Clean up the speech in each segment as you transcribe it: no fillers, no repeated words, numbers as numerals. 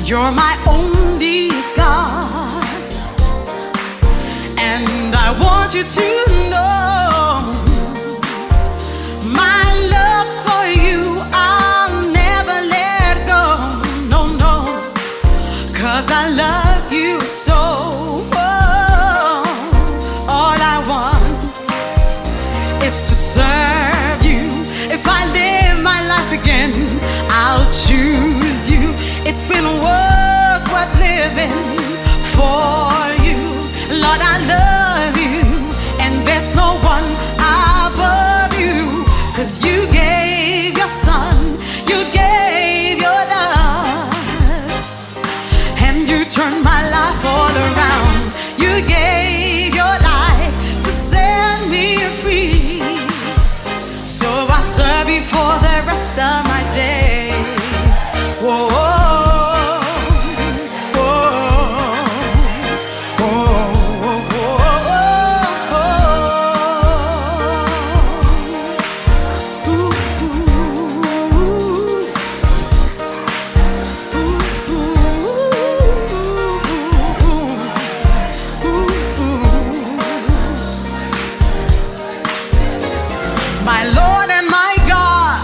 You're my only God, and I want you to know my love for you, I'll never let go. No, no, 'cause I love you so. All I want is to serve you. If I live my life again, I'll choose you. It's been worth living for you. Lord, I love you, and there's no one above you. 'Cause you gave your son, you gave your love, and you turned my life all around. You gave your life to set me free. So I serve you for the rest of my days. Whoa, whoa, my Lord and my God,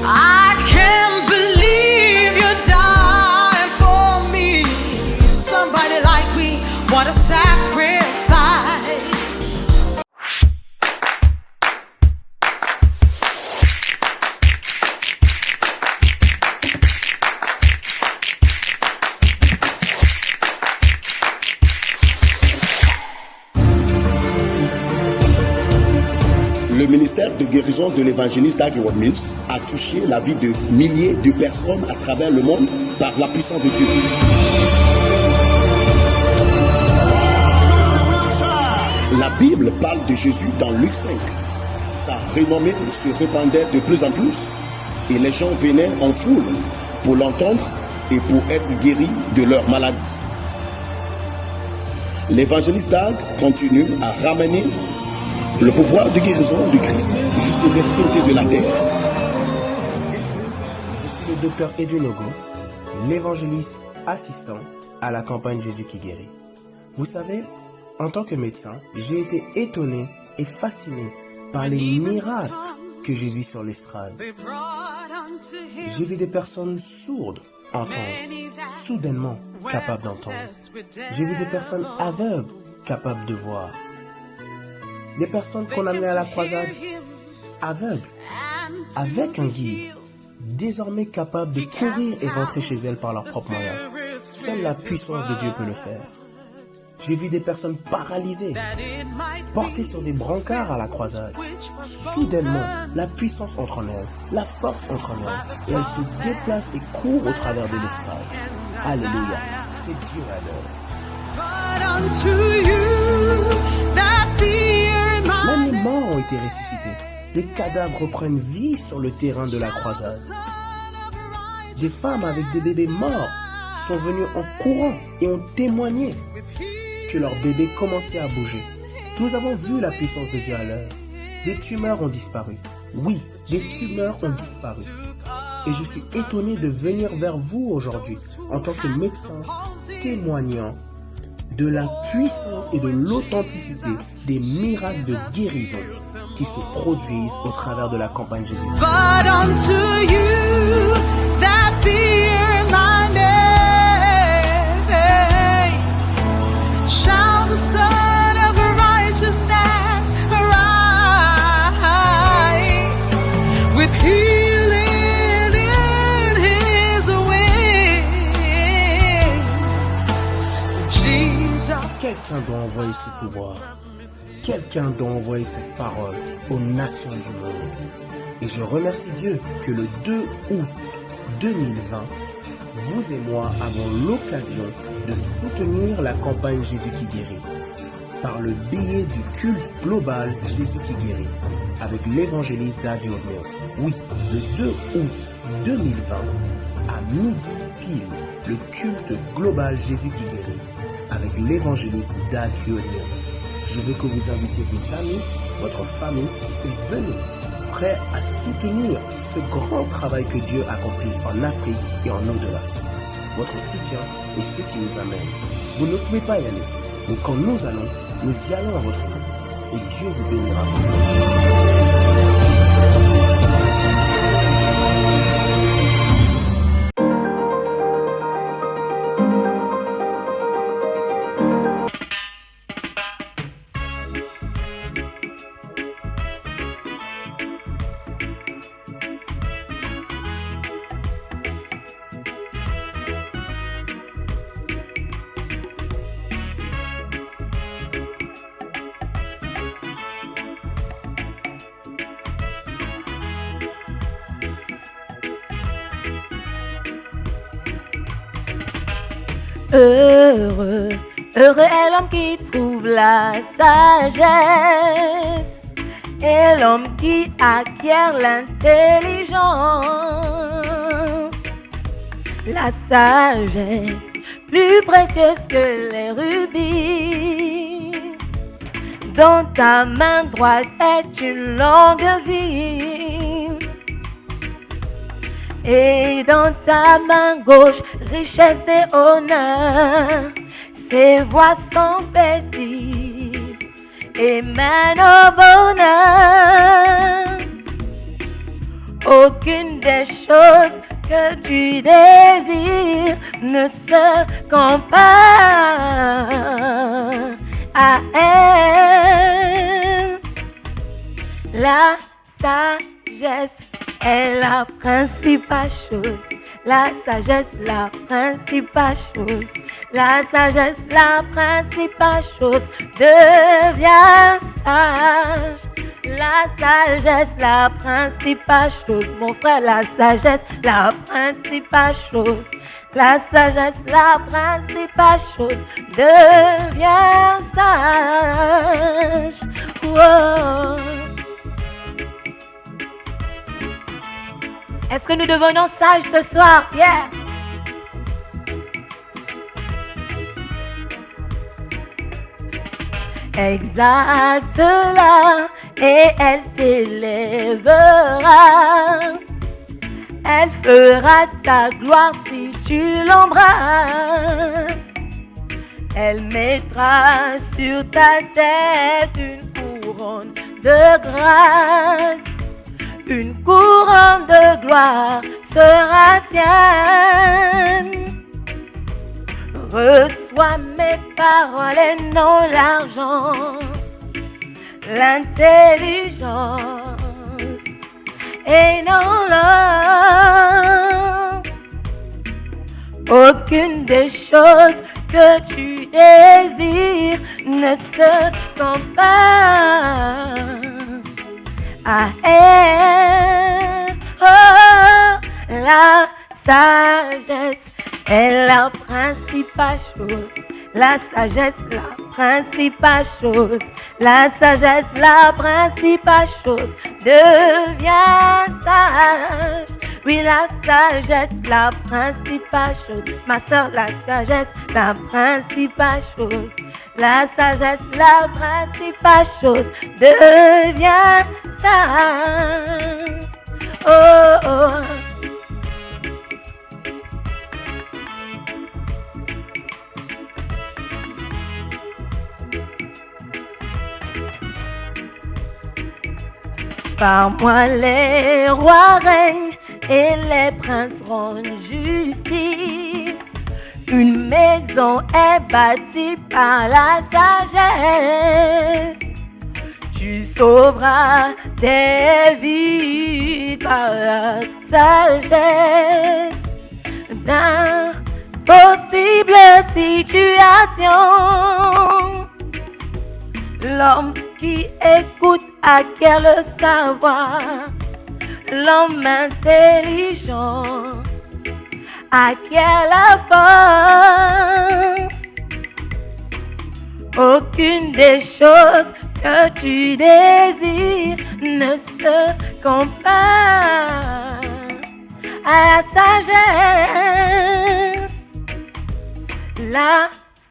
I can't believe you died for me. Somebody like me, what a sacrifice. Le ministère de guérison de l'évangéliste Dag Heward-Mills a touché la vie de milliers de personnes à travers le monde par la puissance de Dieu. La Bible parle de Jésus dans Luc 5. Sa renommée se répandait de plus en plus et les gens venaient en foule pour l'entendre et pour être guéris de leur maladie. L'évangéliste Dag continue à ramener le pouvoir de guérison de Christ jusqu'aux extrémités de la terre. Je suis le docteur Edwin Ogo, l'évangéliste assistant à la campagne Jésus qui guérit. Vous savez, en tant que médecin, j'ai été étonné et fasciné par les miracles que j'ai vus sur l'estrade. J'ai vu des personnes sourdes entendre, soudainement capables d'entendre. J'ai vu des personnes aveugles capables de voir. Des personnes qu'on amenait à la croisade aveugles, avec un guide, désormais capables de courir et rentrer chez elles par leurs propres moyens. Seule la puissance de Dieu peut le faire. J'ai vu des personnes paralysées, portées sur des brancards à la croisade. Soudainement, la puissance entre en elles, la force entre en elles, et elles se déplacent et courent au travers de l'estrade. Alléluia, c'est Dieu à l'œuvre. Même les morts ont été ressuscités. Des cadavres reprennent vie sur le terrain de la croisade. Des femmes avec des bébés morts sont venues en courant et ont témoigné que leur bébé commençait à bouger. Nous avons vu la puissance de Dieu à l'œuvre. Des tumeurs ont disparu. Oui, des tumeurs ont disparu. Et je suis étonné de venir vers vous aujourd'hui en tant que médecin témoignant de la puissance et de l'authenticité des miracles de guérison qui se produisent au travers de la campagne Jésus. Quelqu'un doit envoyer ce pouvoir. Quelqu'un doit envoyer cette parole aux nations du monde. Et je remercie Dieu que le 2 août 2020, vous et moi avons l'occasion de soutenir la campagne Jésus qui guérit par le biais du culte global Jésus qui guérit avec l'évangéliste Dag Heward-Mills. Oui, le 2 août 2020, à midi pile, le culte global Jésus qui guérit avec l'évangéliste Dag Heward-Mills. Je veux que vous invitiez vos amis, votre famille et venez prêts à soutenir ce grand travail que Dieu accomplit en Afrique et en au-delà. Votre soutien est ce qui nous amène. Vous ne pouvez pas y aller, mais quand nous allons, nous y allons à votre nom. Et Dieu vous bénira pour ça. Heureux, heureux est l'homme qui trouve la sagesse et l'homme qui acquiert l'intelligence. La sagesse, plus précieuse que les rubis, dans ta main droite est une longue vie, et dans ta main gauche, richesse et honneur. Ses voies sont paisibles et mènent au bonheur. Aucune des choses que tu désires ne se compare à elle. La sagesse est la principale chose. La sagesse, la principale chose. La sagesse, la principale chose. Deviens sage. La sagesse, la principale chose. Mon frère, la sagesse, la principale chose. La sagesse, la principale chose. Deviens sage. Wow. Est-ce que nous devenons sages ce soir? Yeah! Exalte-la et elle t'élèvera. Elle fera ta gloire si tu l'embrasses. Elle mettra sur ta tête une couronne de grâce. Une couronne de gloire sera tienne. Reçois mes paroles et non l'argent, l'intelligence et non l'or. Aucune des choses que tu désires ne se compare à elle. Oh, la sagesse est la principale chose. La sagesse, la principale chose. La sagesse, la principale chose. Deviens sage. Oui, la sagesse, la principale chose. Ma soeur, la sagesse, la principale chose. La sagesse, la principale chose. Deviens sage. Oh, oh. Par moi les rois règnent et les princes rendent justice. Une maison est bâtie par la sagesse. Tu sauveras des vies par la sagesse. D'impossibles situations, l'homme qui écoute acquiert le savoir. L'homme intelligent acquiert la force. Aucune des choses que tu désires ne se compare à la sagesse. La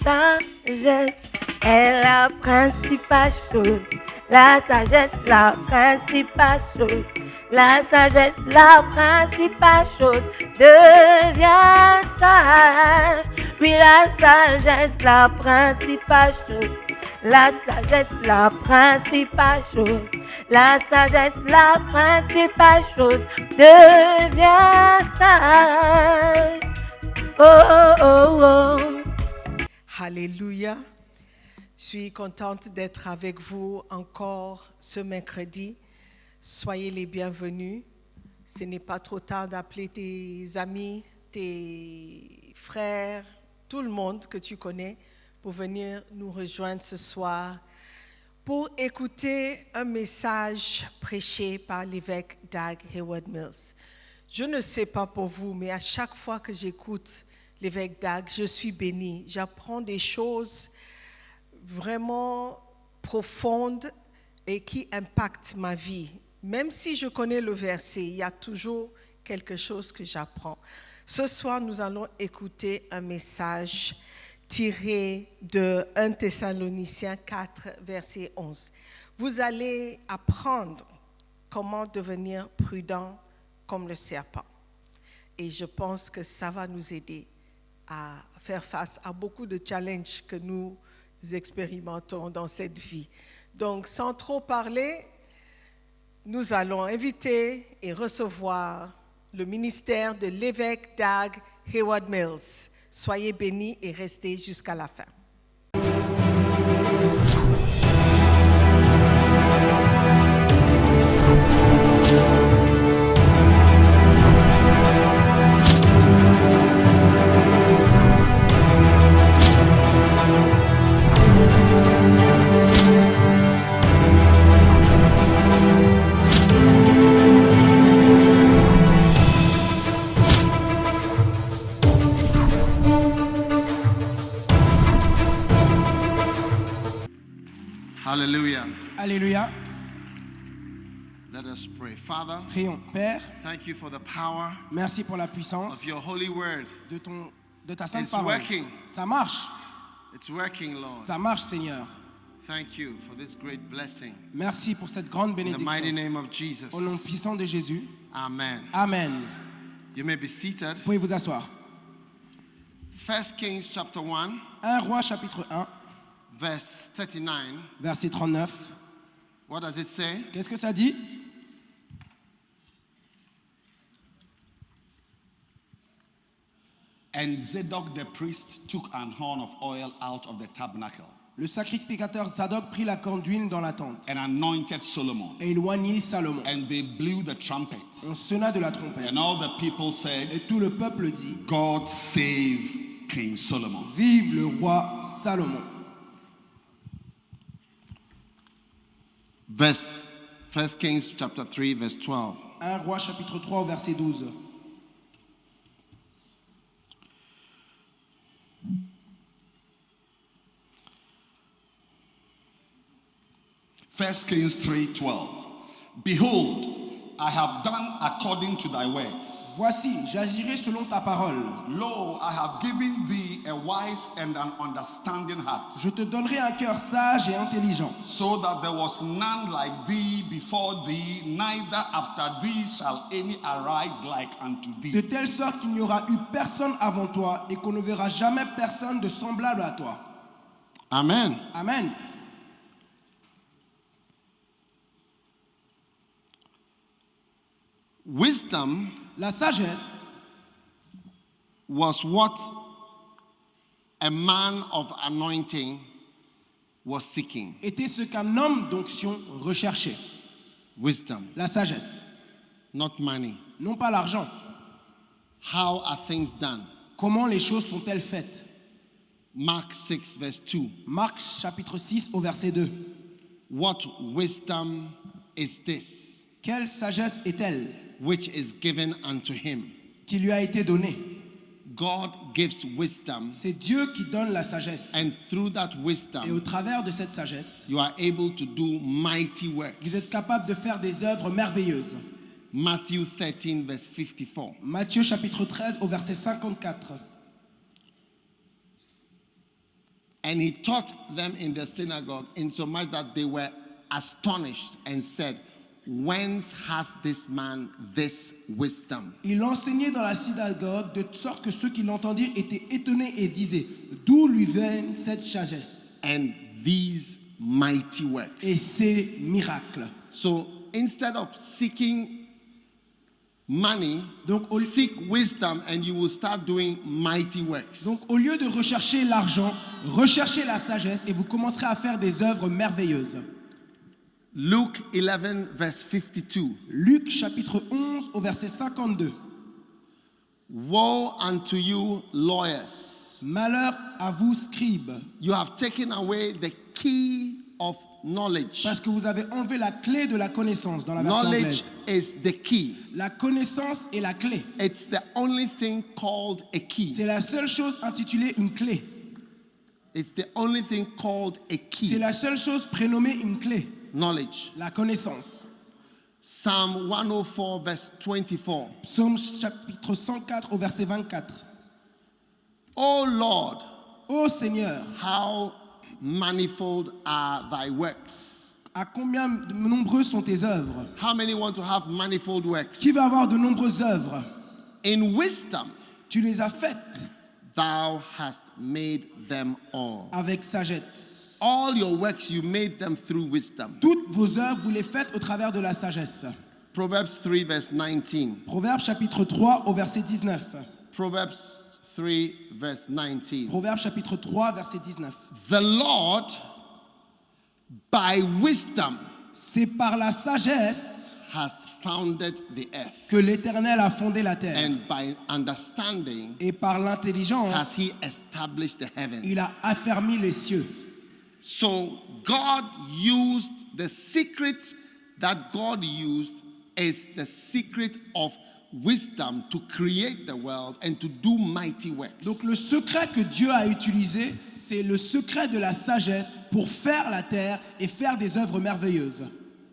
sagesse est la principale chose. La sagesse, la principale chose. La sagesse, la principale chose. Deviens sage. Oui, la sagesse, la principale chose. La sagesse, la principale chose. La sagesse, la principale chose. Deviens sage. Oh, oh, oh. Alléluia. Je suis contente d'être avec vous encore ce mercredi. Soyez les bienvenus. Ce n'est pas trop tard d'appeler tes amis, tes frères, tout le monde que tu connais pour venir nous rejoindre ce soir pour écouter un message prêché par l'évêque Doug Hayward Mills. Je ne sais pas pour vous, mais à chaque fois que j'écoute l'évêque Doug, je suis bénie. J'apprends des choses vraiment profondes et qui impactent ma vie. Même si je connais le verset, il y a toujours quelque chose que j'apprends. Ce soir, nous allons écouter un message tiré de 1 Thessaloniciens 4, verset 11. Vous allez apprendre comment devenir prudent comme le serpent. Et je pense que ça va nous aider à faire face à beaucoup de challenges que nous expérimentons dans cette vie. Donc, sans trop parler, nous allons inviter et recevoir le ministère de l'évêque Doug Hayward Mills. Soyez bénis et restez jusqu'à la fin. Hallelujah. Alléluia. Let us pray. Father, Prions. Père, thank you for the power merci pour la of puissance your holy word. de ta sainte It's parole. working. Ça marche. It's working, Lord. Ça marche, Seigneur. Thank you for this great blessing. Merci pour cette grande In the mighty bénédiction. name of Jesus. Au nom puissant de Jésus. Amen. Amen. You may be seated. Vous pouvez vous asseoir. 1 Kings chapter 1, 1 Roi chapitre 1, verse 39. verset 39. What does it say? Qu'est-ce que ça dit? And Zadok the priest took an horn of oil out of the tabernacle Le sacrificateur Zadok prit la corne d'huile dans la tente and anointed Solomon. et il oignit Salomon. And they blew the trumpet. On sonna de la trompette. And all the people said, Et tout le peuple dit, God save King Solomon. vive le roi Salomon. Verse 1 Kings chapter 3, verse 12. 1 Roi chapitre 3 verset 12. First Kings 3:12. Behold, I have done according to thy words. Voici, j'agirai selon ta parole. Lo, I have given thee a wise and an understanding heart, Je te donnerai un cœur sage et intelligent, so that there was none like thee before thee, neither after thee shall any arise like unto de thee. telle sorte qu'il n'y aura eu personne avant toi et qu'on ne verra jamais personne de semblable à toi. Amen. Amen. Wisdom La sagesse was what a man of anointing was seeking. était ce qu'un homme d'onction recherchait. Wisdom, La sagesse, not money. non pas l'argent. How are things done? Comment les choses sont-elles faites? Mark 6, verse 2. Marc chapitre 6 au verset 2. What wisdom is this Quelle sagesse est-elle which is given unto him? qui lui a été donnée? God gives wisdom, C'est Dieu qui donne la sagesse. and through that Et au wisdom, travers de cette sagesse, you are able to do mighty vous êtes works. capable de faire des œuvres merveilleuses. Matthew 13, verse 54. Matthieu chapitre 13 au verset 54. And he taught them in the synagogue, insomuch that they were astonished and said, "Whence has this man this wisdom?" Il enseignait dans la synagogue de sorte que ceux qui l'entendirent étaient étonnés et disaient: d'où lui vient cette sagesse And these mighty works. et ces miracles? So instead of seeking money, Donc, au- seek wisdom and you will start doing mighty works. Donc au lieu de rechercher l'argent, recherchez la sagesse et vous commencerez à faire des œuvres merveilleuses. Luke 11 verse 52. Luc chapitre 11 au verset 52. Woe unto you, lawyers! Malheur à vous, scribes, You have taken away the key of knowledge. parce que vous avez enlevé la clé de la connaissance dans la version Knowledge anglaise. is the key. La connaissance est la clé. It's the only thing called a key. C'est la seule chose intitulée une clé. It's the only thing called a C'est key. la seule chose prénommée une clé. Knowledge. La connaissance. Psalm 104 verse 24. Psaume chapitre 104 au verset 24. O Lord, Ô Seigneur, how manifold are thy works. à combien de nombreuses sont tes œuvres? How many want to have manifold works? Qui va avoir de nombreuses œuvres? In wisdom, Tu les as faites thou hast made them all. avec sagesse. All your works, you made them through wisdom. Toutes vos œuvres, vous les faites au travers de la sagesse. Proverbs 3 verse 19. Proverbe chapitre 3 au verset 19. Proverbs 3 verse 19. Proverbe chapitre 3 verset 19. The Lord, by wisdom, C'est par la sagesse has founded the earth, que l'Éternel a fondé la terre. and by understanding Et par has l'intelligence, he established the heavens. il a affermi les cieux. So God used the secret that God used is the secret of wisdom to create the world and to do mighty works. Donc le secret que Dieu a utilisé, c'est le secret de la sagesse pour faire la terre et faire des œuvres merveilleuses.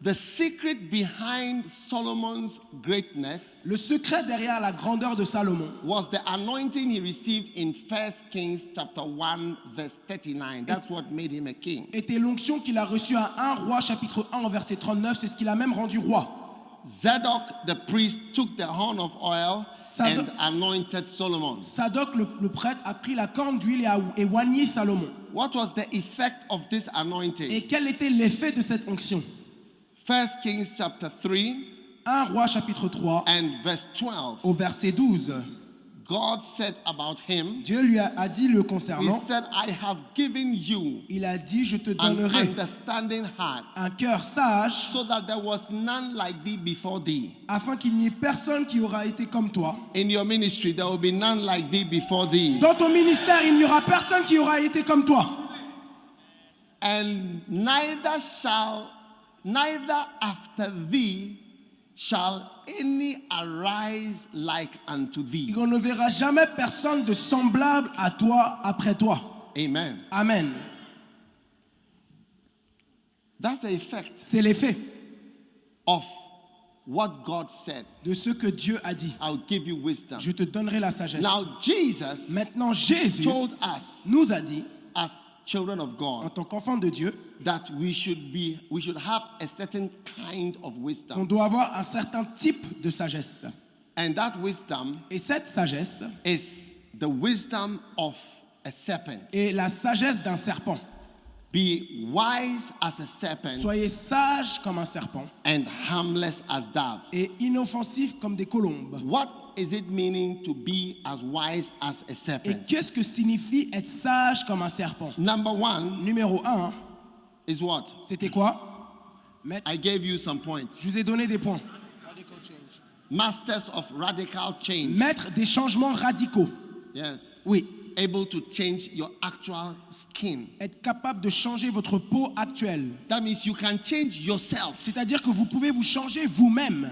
The secret behind Solomon's greatness Le secret derrière la grandeur de Salomon, was the anointing he received in 1 Kings chapter 1 verse 39. That's what made him a king. était l'onction qu'il a reçue à 1 Roi chapitre 1 au verset 39, c'est ce qu'il a même rendu roi. Zadok the priest took the horn of oil Zadok- and anointed Solomon. Sadoc le prêtre a pris la corne d'huile et oigné Salomon. What was the effect of this anointing? Et quel était l'effet de cette onction? 1 Kings chapter 3 1 Roi chapitre 3 and verse 12. au verset 12. God said about him, Dieu lui a dit le he concernant, said, I have given you il a dit, je te an donnerai understanding heart, un cœur sage so that there was none like thee before thee. afin qu'il n'y ait personne qui aura été comme toi. In your ministry, there will be none like thee before thee. Dans ton ministère, il n'y aura personne qui aura été comme toi. And neither after thee shall any arise like unto thee. Et on ne verra jamais personne de semblable à toi après toi. Amen. Amen. That's the effect C'est l'effet of what God said. de ce que Dieu a dit. I'll give you wisdom. Je te donnerai la sagesse. Now, Jesus Maintenant, Jésus told us nous a dit, as children of en God, tant qu'enfants de Dieu, that we should have a certain kind of qu'on wisdom. doit avoir un certain type de sagesse. And that wisdom Et cette sagesse is the wisdom of a serpent. est la sagesse d'un serpent. Be wise as a serpent Soyez sages comme un serpent and harmless as doves. et inoffensifs comme des colombes. What is it meaning to be as wise as a Et serpent? qu'est-ce que signifie être sage comme un serpent? Number one Numéro 1, is what? c'était quoi? I gave you some points. Je vous ai donné des points. Masters of radical change. Mettre des changements radicaux. Yes. Oui. Able to change your actual skin. Être capable de changer votre peau actuelle. That means you can change yourself. C'est-à-dire que vous pouvez vous changer vous-même.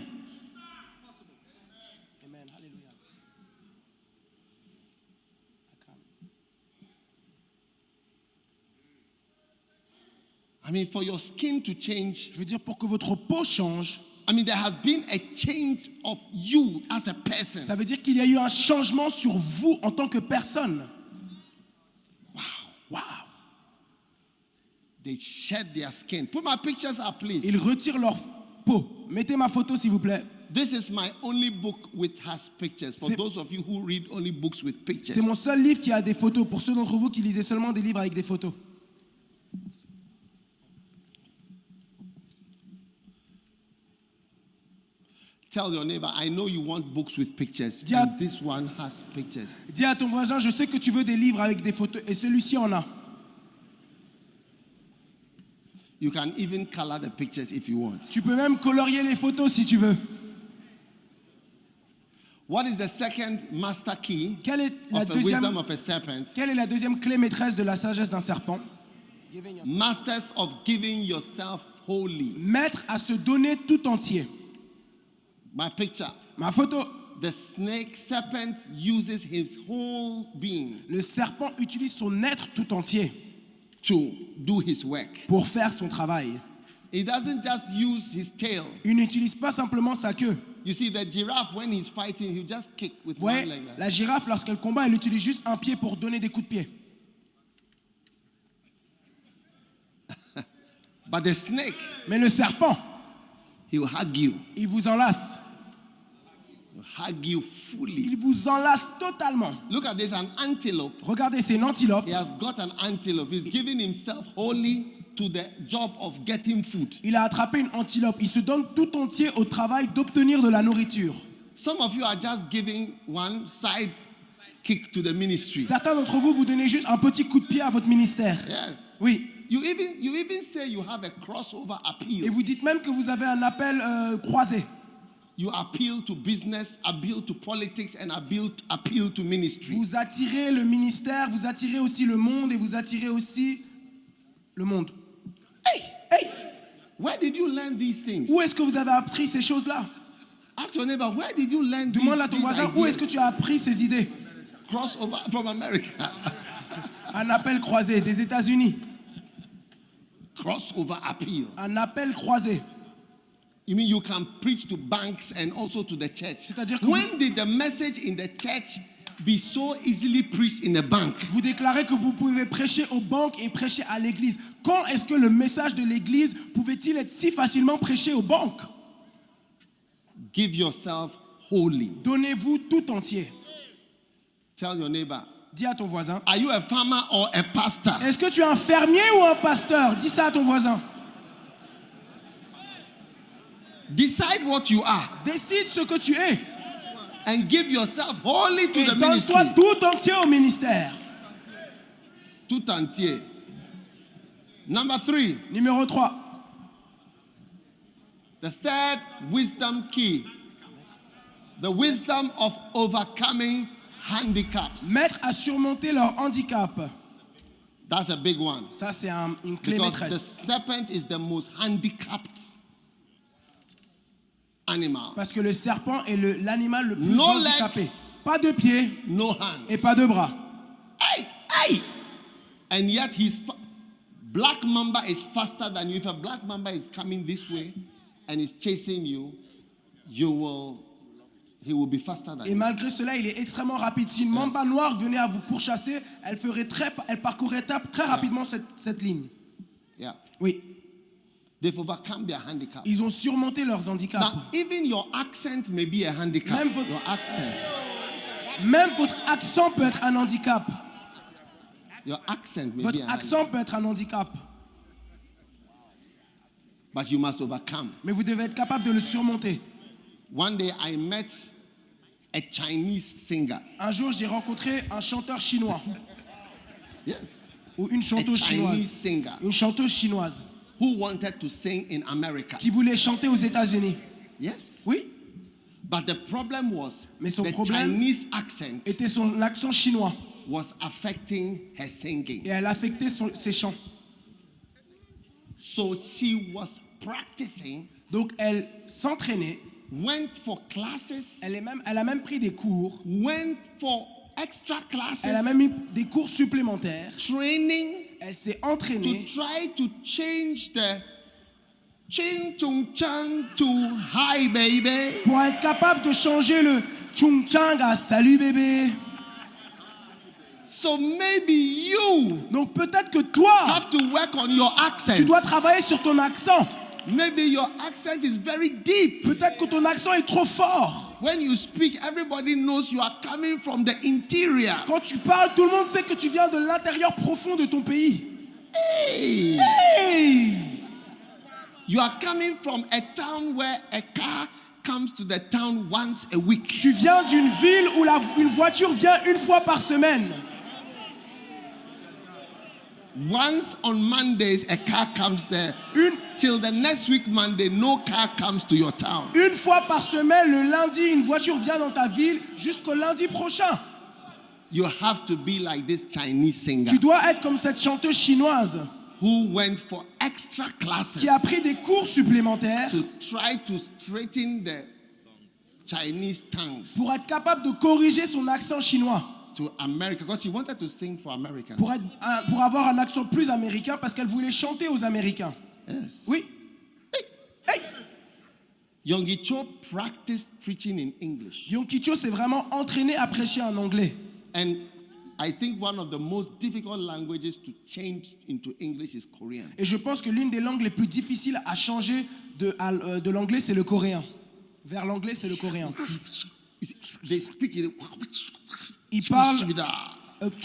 I mean, for your skin to change, Je veux dire, pour que votre peau change, I mean, there has been a change of you as a person. ça veut dire qu'il y a eu un changement sur vous en tant que personne. Wow. They shed their skin. Put my pictures up, please. Ils retirent leur peau. Mettez ma photo, s'il vous plaît. This is my only book which has pictures. For C'est- those of you who read only books with pictures. C'est mon seul livre qui a des photos. Pour ceux d'entre vous qui lisez seulement des livres avec des photos. Tell your neighbor, I know you want books with pictures. Dis à- And this one has pictures. Dis à ton voisin, je sais que tu veux des livres avec des photos. Et celui-ci en a. You can even color the pictures if you want. Tu peux même colorier les photos si tu veux. What is the second master key Quelle est la of a deuxième, wisdom of a serpent? quelle est la deuxième clé maîtresse de la sagesse d'un serpent? Masters of giving yourself wholly. Maître à se donner tout entier. My picture. Ma photo. The snake serpent uses his whole being Le serpent utilise son être tout entier to do his work. pour faire son travail. He doesn't just use his tail. Il n'utilise pas simplement sa queue. You see, the giraffe, when he's fighting, he'll just kick with Vous one voyez, leg. Like that. la girafe, lorsqu'elle combat, elle utilise juste un pied pour donner des coups de pied. But the snake, Mais le serpent, he will hug you. il vous enlace. He'll hug you fully. Il vous enlace totalement. Look at this, an antelope. Regardez, c'est une antilope. He has got an antelope. He's giving himself wholly to the job of getting food. Il a attrapé une antilope. Il se donne tout entier au travail d'obtenir de la nourriture. Some of you are just giving one side kick to the ministry. Certains d'entre vous, vous donnez juste un petit coup de pied à votre ministère. Yes. Oui. You even say you have a crossover Et appeal. vous dites même que vous avez un appel croisé. You appeal to business, appeal to politics, and appeal to ministry. Vous attirez le ministère, vous attirez aussi le monde et vous attirez aussi le monde. Hey, Hey, where did you learn these things? où est-ce que vous avez appris ces choses-là? Ask your neighbor, where did you learn these, Demande à ton these voisin, où est-ce que ideas? tu as appris ces idées? Crossover from America. Un appel croisé des États-Unis. Crossover appeal. Un appel croisé. You mean you can preach to banks and also to the church? C'est-à-dire que When did the message in the church be so easily preached in a bank? Vous déclarez que vous pouvez prêcher aux banques et prêcher à l'église. Quand est-ce que le message de l'église pouvait-il être si facilement prêché aux banques? Give yourself wholly. Donnez-vous tout entier. Tell your neighbor, Dis à ton voisin. are you a farmer or a pastor? Est-ce que tu es un fermier ou un pasteur? Dis ça à ton voisin. Decide what you are Décide ce que tu es. and give yourself wholly to Et the ministry. donne-toi tout entier au ministère. Tout entier. Number 3, Numéro 3. the third wisdom key. The wisdom of overcoming handicaps. Mettre à surmonter leur handicap. That's a big one. Ça, c'est une clé Because the maîtresse. serpent is the most handicapped animal. Parce que le serpent est l'animal le plus No handicapé. legs. Pas de pieds No hands. et pas de bras. Hey! Hey! And yet black mamba is faster than you. If a black mamba is coming this way and is chasing you, he will be faster than Et you. malgré cela, il est extrêmement rapide. Si une mamba noire venait à vous pourchasser, elle parcourrait très rapidement cette ligne. Yeah. Oui. They've overcome their handicap. Ils ont surmonté leurs handicaps. Now, even your accent may be a handicap. Même votre- Your accent. Même votre accent peut être un handicap. Your accent may be Votre a handicap. accent peut être un handicap. But you must overcome. Mais vous devez être capable de le surmonter. One day I met a Chinese singer. Un jour, j'ai rencontré un chanteur chinois. Yes. Ou une A chanteuse Chinese chinoise. singer Une chanteuse chinoise. who wanted to sing in America. Qui voulait chanter aux États-Unis. Yes. Oui. But the problem was Mais son the problème Chinese accent Était son accent chinois. was affecting her singing. Et elle affectait ses chants. So she was practicing, Donc elle s'entraînait. went for classes, Elle a même pris des cours. went for extra classes, Elle a même eu des cours supplémentaires. training Elle s'est to entraînée try to change the ching chung chang to hi baby. pour être capable de changer le chung chang à salut bébé. So maybe you Donc peut-être que toi, have to work on your accent. tu dois travailler sur ton accent. Maybe your accent is very deep. Peut-être que ton accent est trop fort. When you speak, everybody knows you are coming from the interior. Quand tu parles, tout le monde sait que tu viens de l'intérieur profond de ton pays. Hey! Hey! You are coming from a town where a car comes to the town once a week. Tu viens d'une ville où une voiture vient une fois par semaine. Once on Mondays, a car comes there. Till the next week Monday, no car comes to your town. Une fois par semaine, le lundi, une voiture vient dans ta ville jusqu'au lundi prochain. You have to be like this Chinese singer Tu dois être comme cette chanteuse chinoise who went for extra classes qui a pris des cours supplémentaires to try to straighten the Chinese tongues pour être capable de corriger son accent chinois. to America, because she wanted to sing for Americans. Pour avoir un accent plus américain parce qu'elle voulait chanter aux Américains. Yes. Oui. Hey! Yonggi Cho practiced preaching in English. Yonggi Cho s'est vraiment entraîné à prêcher en anglais. And I think one of the most difficult languages to change into English is Korean. Et je pense que l'une des langues les plus difficiles à changer de l'anglais, c'est le coréen. Vers l'anglais, c'est le coréen. They speak it. Ils parlent...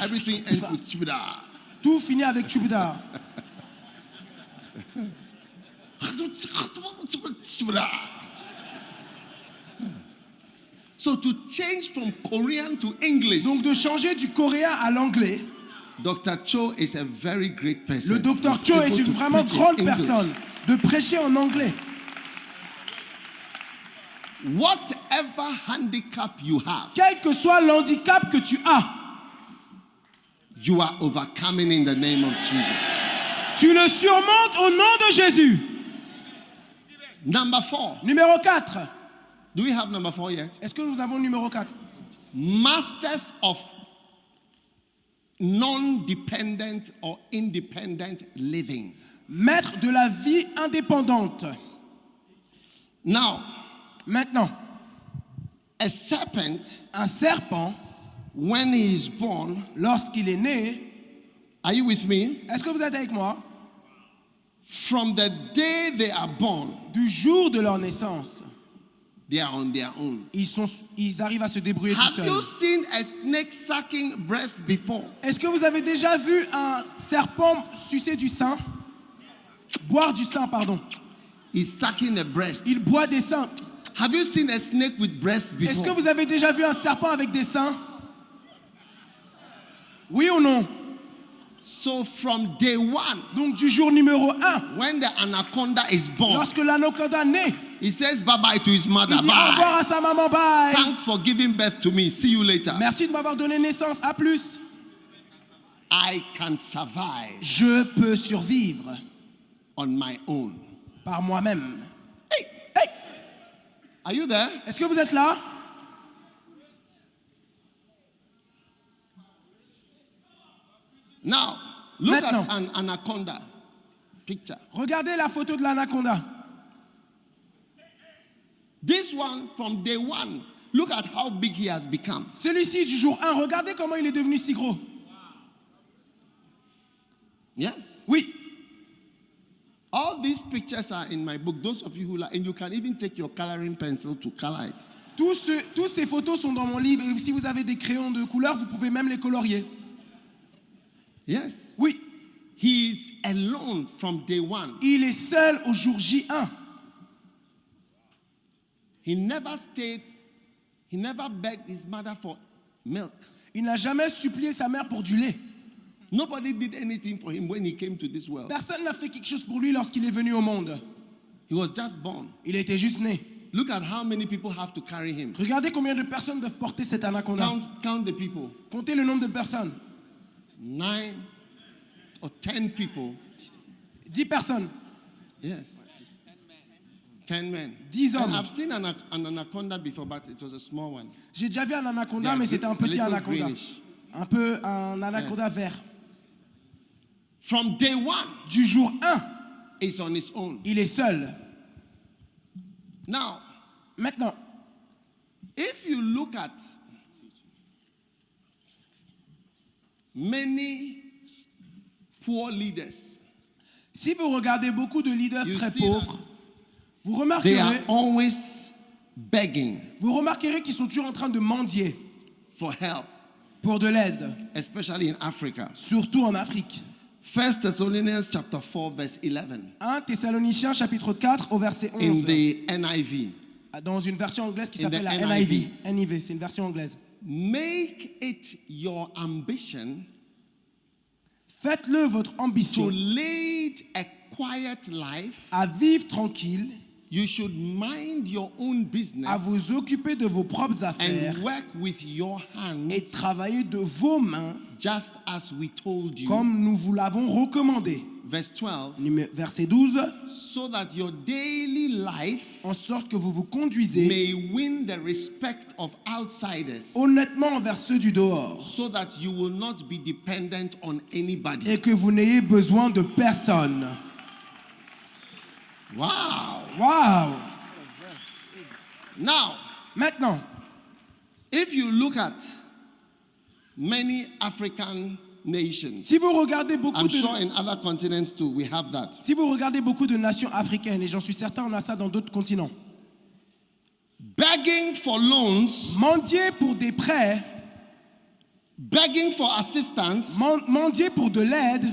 Everything ends with chibida. Tout finit avec Chubda. So to change from Korean to English, Donc de changer du coréen à l'anglais, Dr. Cho is a very great person. le docteur He's Cho able est une to vraiment preach in grande English. personne. De prêcher en anglais. Whatever handicap you have, Quel que soit l'handicap que tu as, you are overcoming in the name of Jesus. tu le surmontes au nom de Jésus. Number 4. Numéro 4. Do we have number 4 yet? Est-ce que nous avons le numéro 4? Masters of non-dependent or independent living. Maître de la vie indépendante. Now, Maintenant, a serpent, un serpent, when he is born, lorsqu'il est né, are you with me? est-ce que vous êtes avec moi? From the day they are born, Du jour de leur naissance, they are on their own. ils arrivent à se débrouiller tout Have seuls. you seen a snake sucking breast before? Est-ce que vous avez déjà vu un serpent sucer du sein? Boire du sein, pardon. He's sucking the breast. Il boit des seins. Have you seen a snake with breasts Est-ce que before? vous avez déjà vu un serpent avec des seins? Oui ou non? So from day one, Donc du jour numéro 1, when the anaconda is born, lorsque l'anaconda naît, he says bye-bye to his mother. il dit au revoir Bye. à sa maman, bye. Thanks for giving birth to me. See you later. Merci de m'avoir donné naissance, à plus. I can survive Je peux survivre on my own. par moi-même. Hey, Hey, are you there? est-ce que vous êtes là? Now, look Maintenant. at an anaconda picture. Regardez la photo de l'anaconda. This one, from day one, look at how big he has become. Celui-ci du jour 1, regardez comment il est devenu si gros. Yes. Oui, All these pictures are in my book. Those of you who like, and you can even take your coloring pencil to color it. tous ces photos sont dans mon livre et si vous avez des crayons de couleur, vous pouvez même les colorier. Yes. Oui, He is alone from day one. il est seul au jour J1. He never stayed, he never begged his mother for milk. Il n'a jamais supplié sa mère pour du lait. Nobody did anything for him when he came to this world. Personne n'a fait quelque chose pour lui lorsqu'il est venu au monde. He was just born. Il était juste né. Look at how many people have to carry him. Regardez combien de personnes doivent porter cet anaconda. Count the people. Comptez le nombre de personnes. 9 or 10 people. 10 personnes. Yes. 10 men. 10 hommes. And I've seen an anaconda before, but it was a small one. J'ai déjà vu un anaconda, Yeah, mais c'était un petit little anaconda. greenish. Un peu un anaconda Yes. vert. From day one, Du jour 1, he's on his own. il est seul. Now, Maintenant, if you look at many poor leaders, Si vous regardez beaucoup de leaders You très see pauvres, vous they are remarquerez, always begging qu'ils sont toujours en train de mendier for help, pour de l'aide, especially in Africa. surtout en Afrique. 1 Thessalonians chapter 4 verse 11 1 Thessaloniciens chapitre 4 au verset in 11, the NIV. dans une version anglaise qui In s'appelle the la NIV. NIV. NIV, c'est une version anglaise. Make it your ambition Faites-le votre to ambition lead a quiet life. à vivre tranquille, You should mind your own business à vous occuper de vos propres affaires and work with your hands, et travailler de vos mains just as we told you. comme nous vous l'avons recommandé. Verse 12, Verset 12, so that your daily life en sorte que vous vous conduisez may win the respect of outsiders, honnêtement envers ceux du dehors so that you will not be dependent on anybody. et que vous n'ayez besoin de personne. Wow. Waouh! Now, Maintenant, if you look at many African nations, si vous regardez beaucoup I'm de sure in other continents too, we have that. Si vous regardez beaucoup de nations africaines, et j'en suis certain, on a ça dans d'autres continents, Begging for loans, mendier pour des prêts, begging for assistance, mendier pour de l'aide,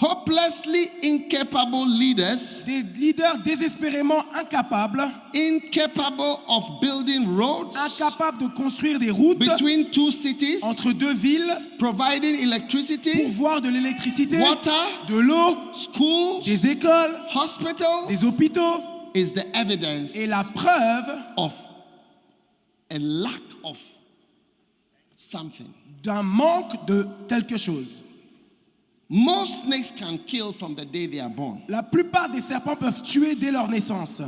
hopelessly incapable leaders, des leaders désespérément incapables, incapable of building roads incapables de construire des routes between two cities, entre deux villes, providing electricity, pourvoir de l'électricité, water, de l'eau, schools, des écoles, des hospitals, hôpitaux, is the evidence et la preuve of a lack of something. d'un manque de quelque chose. Most snakes can kill from the day they are born. La plupart des serpents peuvent tuer dès leur naissance.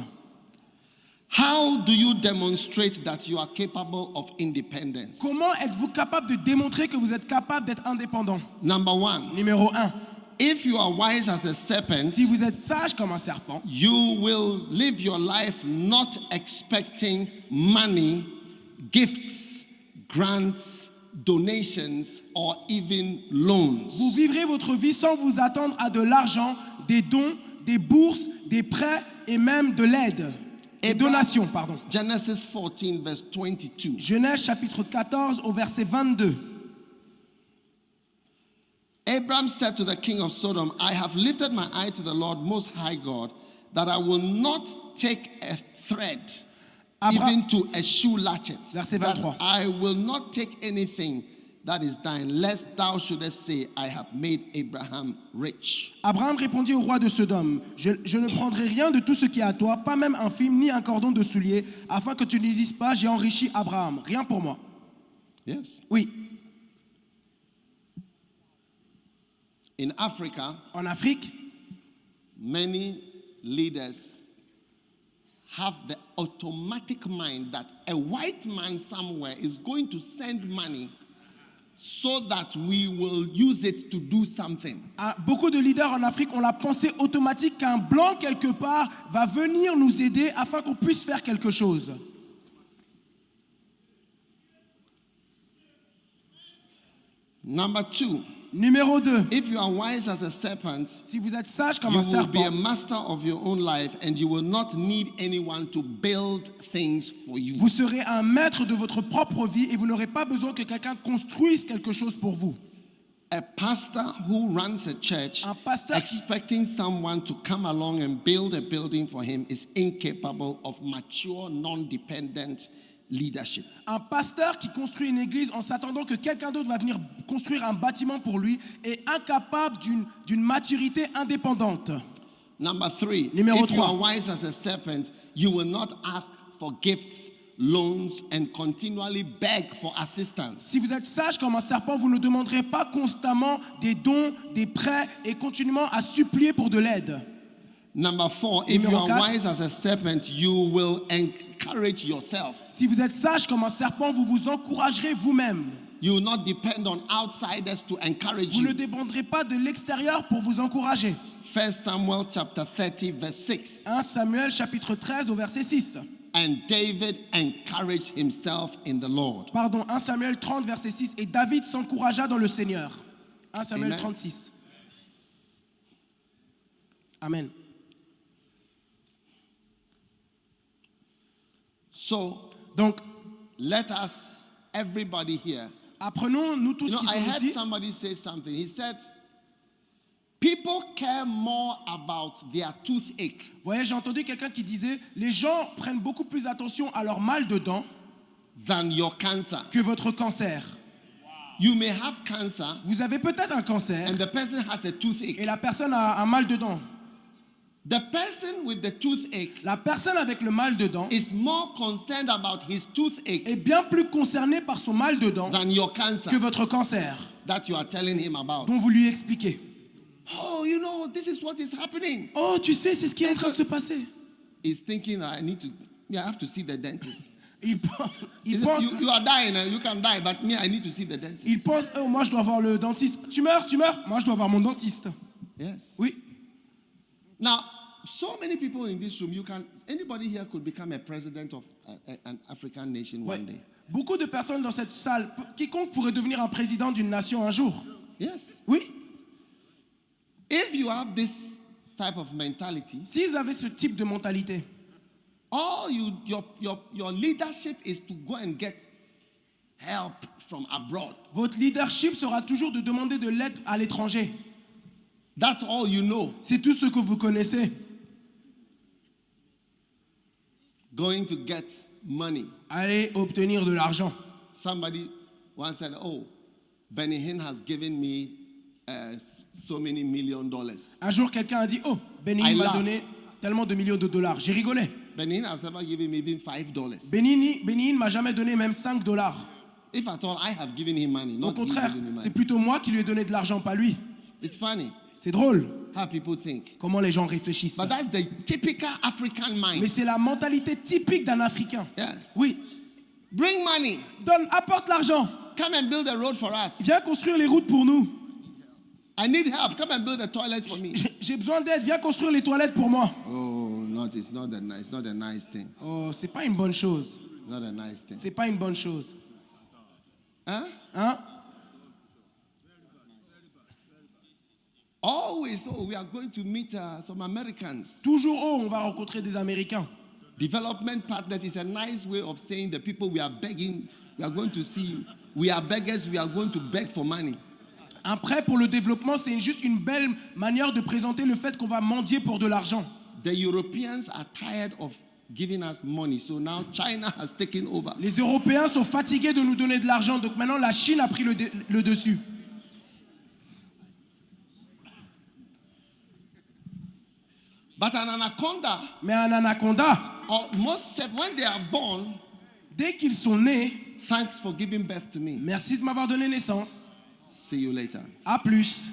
How do you demonstrate that you are capable of independence? Comment êtes-vous capable de démontrer que vous êtes capable d'être indépendant? Number one, Numéro 1. if you are wise as a serpent, Si vous êtes sage comme un serpent, you will live your life not expecting money, gifts, grants, donations, or even loans. vous vivrez votre vie sans vous attendre à de l'argent, des dons, des bourses, des prêts et même de l'aide. Des donations, pardon. Genesis 14 verse 22. Genèse chapitre 14 au verset 22. Abram said to the king of Sodom, I have lifted my eye to the Lord Most High God, that I will not take a thread, even to a shoe latchet, Verset that 23. I will not take anything that is thine, lest thou shouldest say, I have made Abraham rich. Abraham répondit au roi de Sodome, je ne prendrai rien de tout ce qui est à toi, pas même un film ni un cordon de soulier, afin que tu ne dises pas, j'ai enrichi Abraham. Rien pour moi. Yes. Oui, In Africa, en Afrique, many leaders have the automatic mind that a white man somewhere is going to send money so that we will use it to do something. beaucoup de leaders en Afrique ont la pensée automatique qu'un blanc quelque part va venir nous aider afin qu'on puisse faire quelque chose. Number two, Numéro 2, if you are wise as a serpent, si vous êtes sage comme you un will be a serpent, master of your own life and you will not need anyone to build things for you. vous serez un maître de votre propre vie et vous n'aurez pas besoin que quelqu'un construise quelque chose pour vous. A pastor who runs a church Un pasteur qui- expecting someone to come along and build a building for him is incapable of mature, non-dependent leadership. Un pasteur qui construit une église en s'attendant que quelqu'un d'autre va venir construire un bâtiment pour lui est incapable d'une maturité indépendante. Number three, Numéro if you are 3. wise as a serpent, you will not ask for gifts, loans, and continually beg for assistance. Si vous êtes sage comme un serpent, vous ne demanderez pas constamment des dons, des prêts et continuellement à supplier pour de l'aide. Number four, if you Numéro are 4. wise as a serpent, you will encourage yourself. Si vous êtes sage comme un serpent, vous vous encouragerez vous-même. You will not depend on outsiders to encourage Vous ne you. dépendrez pas de l'extérieur pour vous encourager. 1 Samuel chapter 30 verse 6. 1 Samuel chapitre 13 au verset 6. And David encouraged himself in the Lord. Pardon, 1 Samuel 30, verset 6. Et David s'encouragea dans le Seigneur. 1 Samuel Amen. 36. Amen. So Donc, let us, everybody here. apprenons, nous tous You know, qui I sommes heard ici. somebody say something. He said, people care more about their toothache Vous voyez, j'ai entendu quelqu'un qui disait, les gens prennent beaucoup plus attention à leur mal de dents than your cancer. que votre cancer. You may have cancer Vous avez peut-être un cancer and the person has a et toothache. la personne a un mal de dents. The person with the toothache La personne avec le mal de dents is more concerned about his toothache est bien plus concernée par son mal de dents than your cancer que votre cancer that you are telling him about. dont vous lui expliquez. Oh, you know, this is what is happening. Oh, tu sais, c'est ce qui est en train de se passer. He's thinking, I have to see the dentist. Il pense, You are dying, you can die, but me, I need to see the dentist. il pense, oh, moi je dois voir le dentiste. Tu meurs, moi je dois voir mon dentiste. Yes. Oui. Now, so many people in this room, anybody here could become a president of an African nation Ouais. one day. Beaucoup de personnes dans cette salle, quiconque pourrait devenir un président d'une nation un jour. Yes. Oui. If you have this type of mentality, S'ils avaient ce type de mentalité, your leadership is to go and get help from abroad. votre leadership sera toujours de demander de l'aide à l'étranger. That's all you know. C'est tout ce que vous connaissez. Going to get money. Allez obtenir de l'argent. Somebody once said, "Oh, Benny Hinn has given me so many $1 million." Un jour, quelqu'un a dit, oh, Benin I m'a laughed. donné tellement de millions de dollars. J'ai rigolé. Benny Hinn has never given me even $5. Benin m'a jamais donné même $5. If at all, I have given him money, Au not he contraire, giving me c'est money. plutôt moi qui lui ai donné de l'argent, pas lui. It's funny C'est drôle how people think. comment les gens réfléchissent. But that's the typical African Mais mind. c'est la mentalité typique d'un Africain. Yes. Oui, Bring money. apporte l'argent. Come and build a road for us. Viens construire les routes pour nous. I need help. Come and build a toilet for me. J'ai besoin d'aide, viens construire les toilettes pour moi. Oh, it's not a nice thing. Oh, c'est pas une bonne chose. Not a nice thing. C'est pas une bonne chose. Huh? Hein? Always, we are going to meet some Americans. Toujours, on va rencontrer des Américains. Development partners is a nice way of saying the people we are begging, we are going to see. We are beggars, we are going to beg for money. Un prêt pour le développement, c'est juste une belle manière de présenter le fait qu'on va mendier pour de l'argent. The Europeans are tired of giving us money, so now China has taken over. Les Européens sont fatigués de nous donner de l'argent, donc maintenant la Chine a pris le dessus. But an anaconda, Mais un anaconda, or when they are born, dès qu'ils sont nés, thanks for giving birth to me. merci de m'avoir donné naissance, See you later. à plus.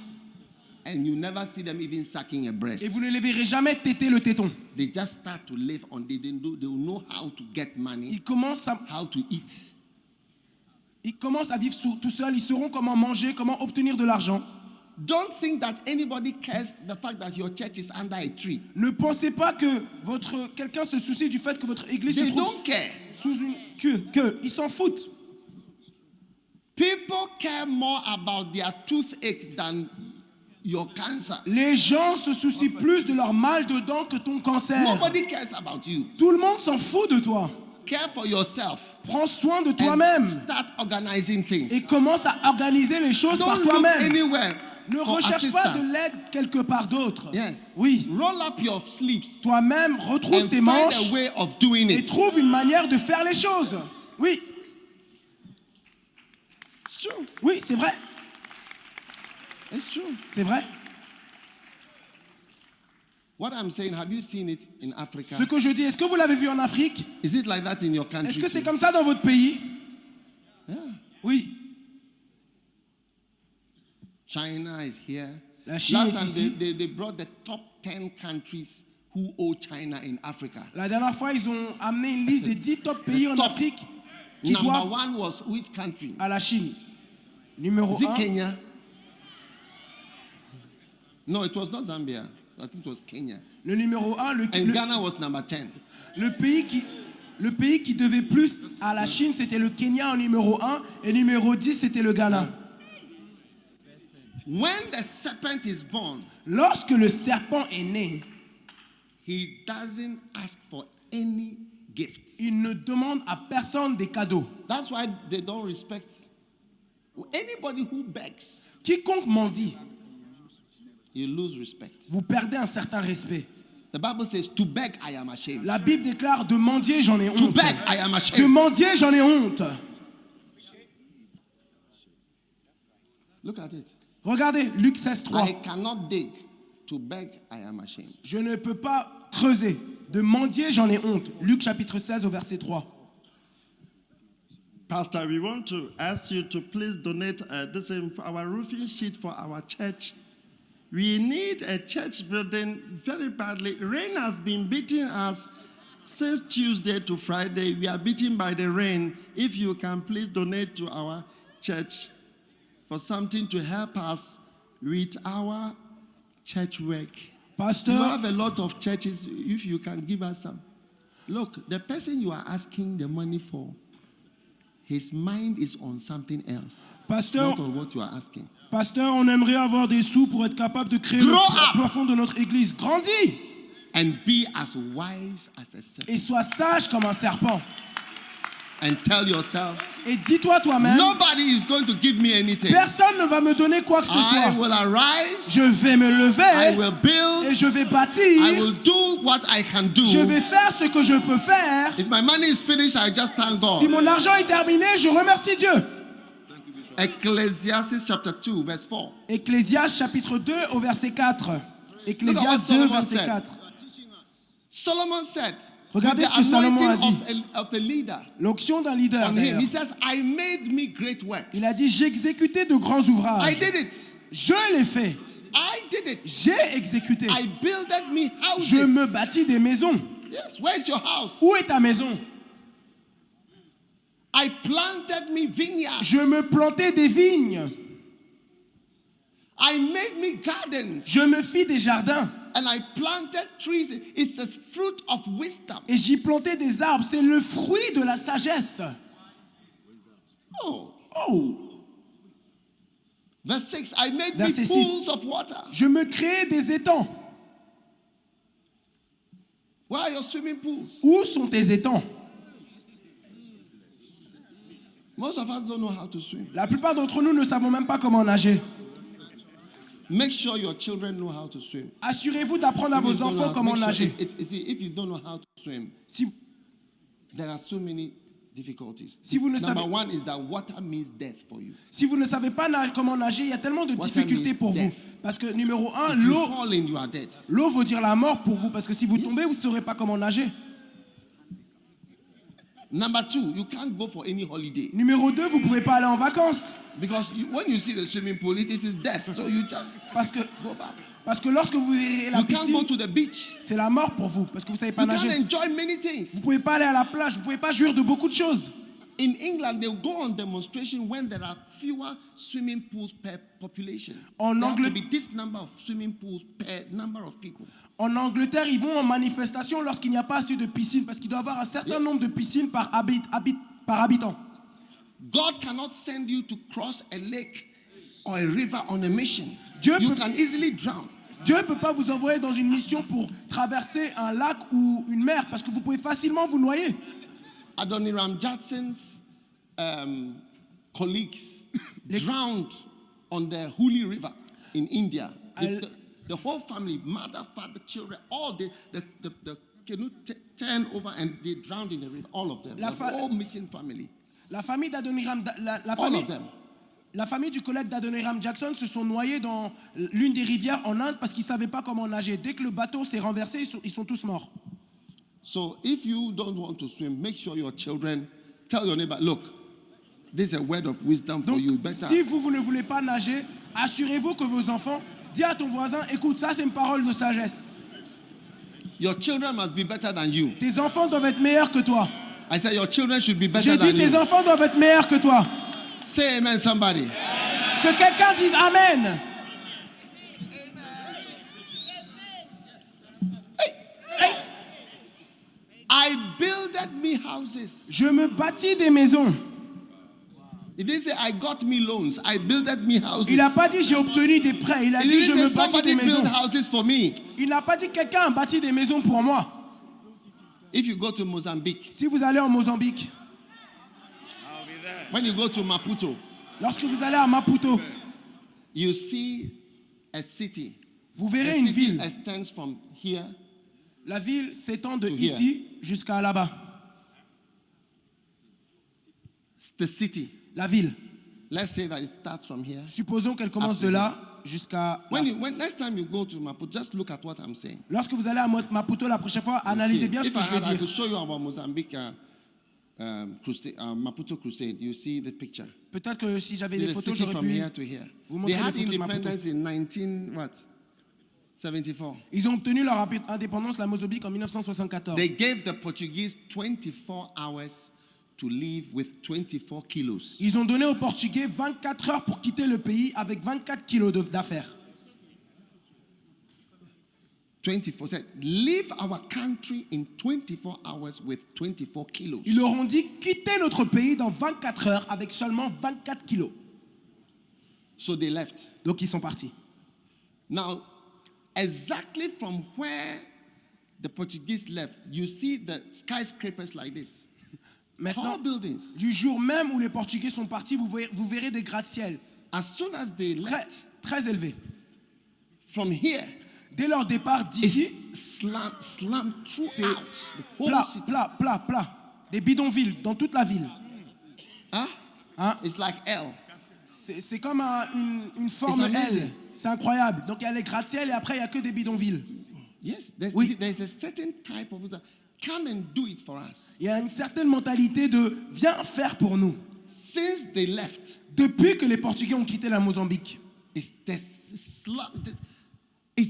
And you never see them even sucking a breast. Et vous ne les verrez jamais téter le téton. They just start to live on. They will know how to get money, Ils commencent how to eat. à vivre tout seuls, ils sauront comment manger, comment obtenir de l'argent. Don't think that anybody cares the fact that your church is under a tree. Ne pensez pas que quelqu'un se soucie du fait que votre église se They trouve don't care. sous une ils s'en foutent. People care more about their toothache than your cancer. Les gens se soucient plus de leur mal de dents que ton cancer. Nobody cares about you. Tout le monde s'en fout de toi. Care for yourself. Prends soin de And toi-même start organizing things. et commence à organiser les choses par Don't look toi-même. anywhere Ne for recherche pas de assistance. l'aide quelque part d'autre. Yes. Oui. Roll up your sleeves Toi-même, retrousse and tes find manches a way of doing et it. trouve une manière de faire les choses. Oui, It's true. oui, c'est vrai. It's true. C'est vrai. What I'm saying, have you seen it in Africa? Ce que je dis, est-ce que vous l'avez vu en Afrique? Is it like that in your country? Est-ce que c'est too? comme ça dans votre pays? Yeah. Oui. China is here. La Chine Last est time ici. they brought the top 10 countries who owe China in Africa. La dernière fois, ils ont amené une liste des 10 top pays en top. Afrique qui Number doivent one was which country? à la Chine. Numéro Is it 1, Kenya? No, it was not Zambia. I think it was Kenya. le numéro 1, And Ghana was number 10. le pays qui... Le pays qui devait plus à la Chine, c'était le Kenya en numéro 1 et numéro 10, c'était le Ghana. When the serpent is born, Lorsque le serpent est né, he doesn't ask for any gifts. il ne demande à personne des cadeaux. That's why they don't respect anybody who begs. Quiconque mendie, You lose respect. vous perdez un certain respect. The Bible says, "To beg, I am ashamed." La Bible déclare de mendier, j'en ai To honte. beg, I am De ashamed. mendier, j'en ai honte. Look at it. Regardez, Luc 16:3. I cannot dig. To beg, I am ashamed. Je ne peux pas creuser. De mendier, j'en ai honte. Luc chapitre 16 au verset 3. Pastor, we want to ask you to please donate our roofing sheet for our church. We need a church building very badly. Rain has been beating us since Tuesday to Friday. We are beaten by the rain. If you can please donate to our church for something to help us with our church work. Pasteur, You have a lot of churches. If you can give us some. Look, the person you are asking the money for, his mind is on something else, Pasteur, not on what you are asking. Pasteur, on aimerait avoir des sous pour être capable de créer Grow le up. plafond de notre église. Grandis And be as wise as a serpent. et sois sage comme un serpent. And tell yourself, Et dis-toi toi-même, nobody is going to give me anything. personne ne va me donner quoi que ce I soit. will arise. Je vais me I lever will build. et je vais I bâtir. will do what I can do. Je vais faire ce que je peux faire. If my money is finished, I just thank God. Si mon argent est terminé, je remercie Dieu. Ecclesiastes chapter 2, verse 4. Ecclésiaste chapitre 2 au verset 4. Look Ecclésiaste at what 2 Solomon verset said. 4. Solomon said, Regardez with ce que the Salomon a anointing of a leader L'onction d'un leader. on him, d'ailleurs. he says, I made me great works. Il a dit, j'ai exécuté de grands I ouvrages. did it. Je l'ai fait. I did it. J'ai exécuté. I builded me houses. Je me bâtis des maisons. Yes, where is your house? Où est ta maison? I planted me vineyards. Je me plantais des vignes. I made me gardens. Je me fis des jardins. And I planted trees. It's the fruit of wisdom. Et j'y plantais des arbres. C'est le fruit de la sagesse. Oh. Oh! Verse 6, I made me Verset 6. pools of water. Je me créais des étangs. Where are your swimming pools? Où sont tes étangs? Most of us don't know how to swim. La plupart d'entre nous ne savons même pas comment nager. Make sure your children know how to swim. Assurez-vous d'apprendre à If you vos don't know enfants how- comment make sure nager. if you don't know how to swim, Si, there are so many difficulties. Si vous ne Number savez- one is that water means death for you. si vous ne savez pas comment nager, il y a tellement de What difficultés means pour vous. death? Parce que numéro 1, If you l'eau fall in, you are dead. veut dire la mort pour vous. Parce que si vous Yes. tombez, vous ne saurez pas comment nager. Number two, you can't go for any holiday Numéro 2, vous ne pouvez pas aller en vacances. because when you see the swimming pool, it is death. So you just Parce que, go back. lorsque vous verrez la You can't go piscine, to the beach. c'est la mort pour vous. Parce que vous ne savez pas You can't nager. enjoy many things. Vous ne pouvez pas aller à la plage. Vous ne pouvez pas jouir de beaucoup de choses. In England, they go on demonstration when there are fewer swimming pools per population. En There have to Angleterre- be this number of swimming pools per number of people. En Angleterre, ils vont en manifestation lorsqu'il n'y a pas assez de piscines. Parce qu'il doit y avoir un certain Yes. nombre de piscines par habitant. God cannot send you to cross a lake or a river on a mission. Dieu You peut- can easily drown. Dieu ne peut pas vous envoyer dans une mission pour traverser un lac ou une mer. Parce que vous pouvez facilement vous noyer. Adoniram Judson's colleagues drowned on the Hooghly River in India. The whole family, mother, father, children, all the canoe turned over and they drowned in the river. All of them. La The fa- whole mission family. La famille d'Adoniram, All of them. la famille du collègue d'Adoniram Jackson se sont noyés dans l'une des rivières en Inde parce qu'ils ne savaient pas comment nager. Dès que le bateau s'est renversé, ils sont tous morts. So if you don't want to swim, make sure your children tell your neighbor, look, this is a word of wisdom for Donc, you. Better. si vous ne voulez pas nager, assurez-vous que vos enfants, dis à ton voisin, écoute, ça c'est une parole de sagesse. Your children must be better than you. Tes enfants doivent être meilleurs que toi. I said your children should be better J'ai dit, than tes you. enfants doivent être meilleurs que toi. Say amen, somebody. Que quelqu'un dise Amen. I builded me houses. Je me bâtis des maisons. He didn't say I got me loans. I builded me houses. Il n'a pas dit j'ai obtenu des prêts. Il a He dit je didn't me say bâtis des somebody maisons. build houses for me. Il n'a pas dit quelqu'un a bâti des maisons pour moi. If you go to Mozambique, Si vous allez en Mozambique, when you go to Maputo, lorsque vous allez à Maputo, you see a city. vous The verrez une city ville. extends from here. La ville s'étend de To here. ici jusqu'à là-bas. The city. La ville. Let's say that it starts from here. Supposons qu'elle commence Up de to là jusqu'à là. When next time you go to Maputo, just look at what I'm saying. Lorsque vous allez à Maputo la prochaine fois, analysez bien ce If que I je vais had, I dire. could show you about Mozambique crusade, Maputo crusade. You see the picture. Peut-être que si j'avais des It's a photos, city j'aurais from pu here to here. vous They montrer had les photos de Maputo. independence in 1974. Ils ont obtenu leur indépendance, la Mozambique, en 1974. They gave the Portuguese 24 hours to leave with 24 kilos. Ils ont donné aux Portugais 24 heures pour quitter le pays avec 24 kilos d'affaires. 24 said, leave our country in 24 hours with 24 kilos. Ils leur ont dit quitter notre pays dans 24 heures avec seulement 24 kilos. So they left. Donc ils sont partis. Now, exactly from where the Portuguese left, you see the skyscrapers like this. Maintenant, Tall buildings. du jour même où les Portugais sont partis, vous verrez des gratte-ciel As soon as they très, left, très élevés. from here, Dès leur départ d'ici, it's slammed c'est throughout the whole plat, city. plat, plat, plat. Des bidonvilles dans toute la ville. Huh? Hein? It's like L. C'est comme une forme It's amazing. L. C'est incroyable. Donc il y a les gratte-ciel et après il n'y a que des bidonvilles. Yes, Oui. there's a certain type of come and do it for us. Il y a une certaine mentalité de viens faire pour nous. Since they left, Depuis que les Portugais ont quitté la Mozambique, it's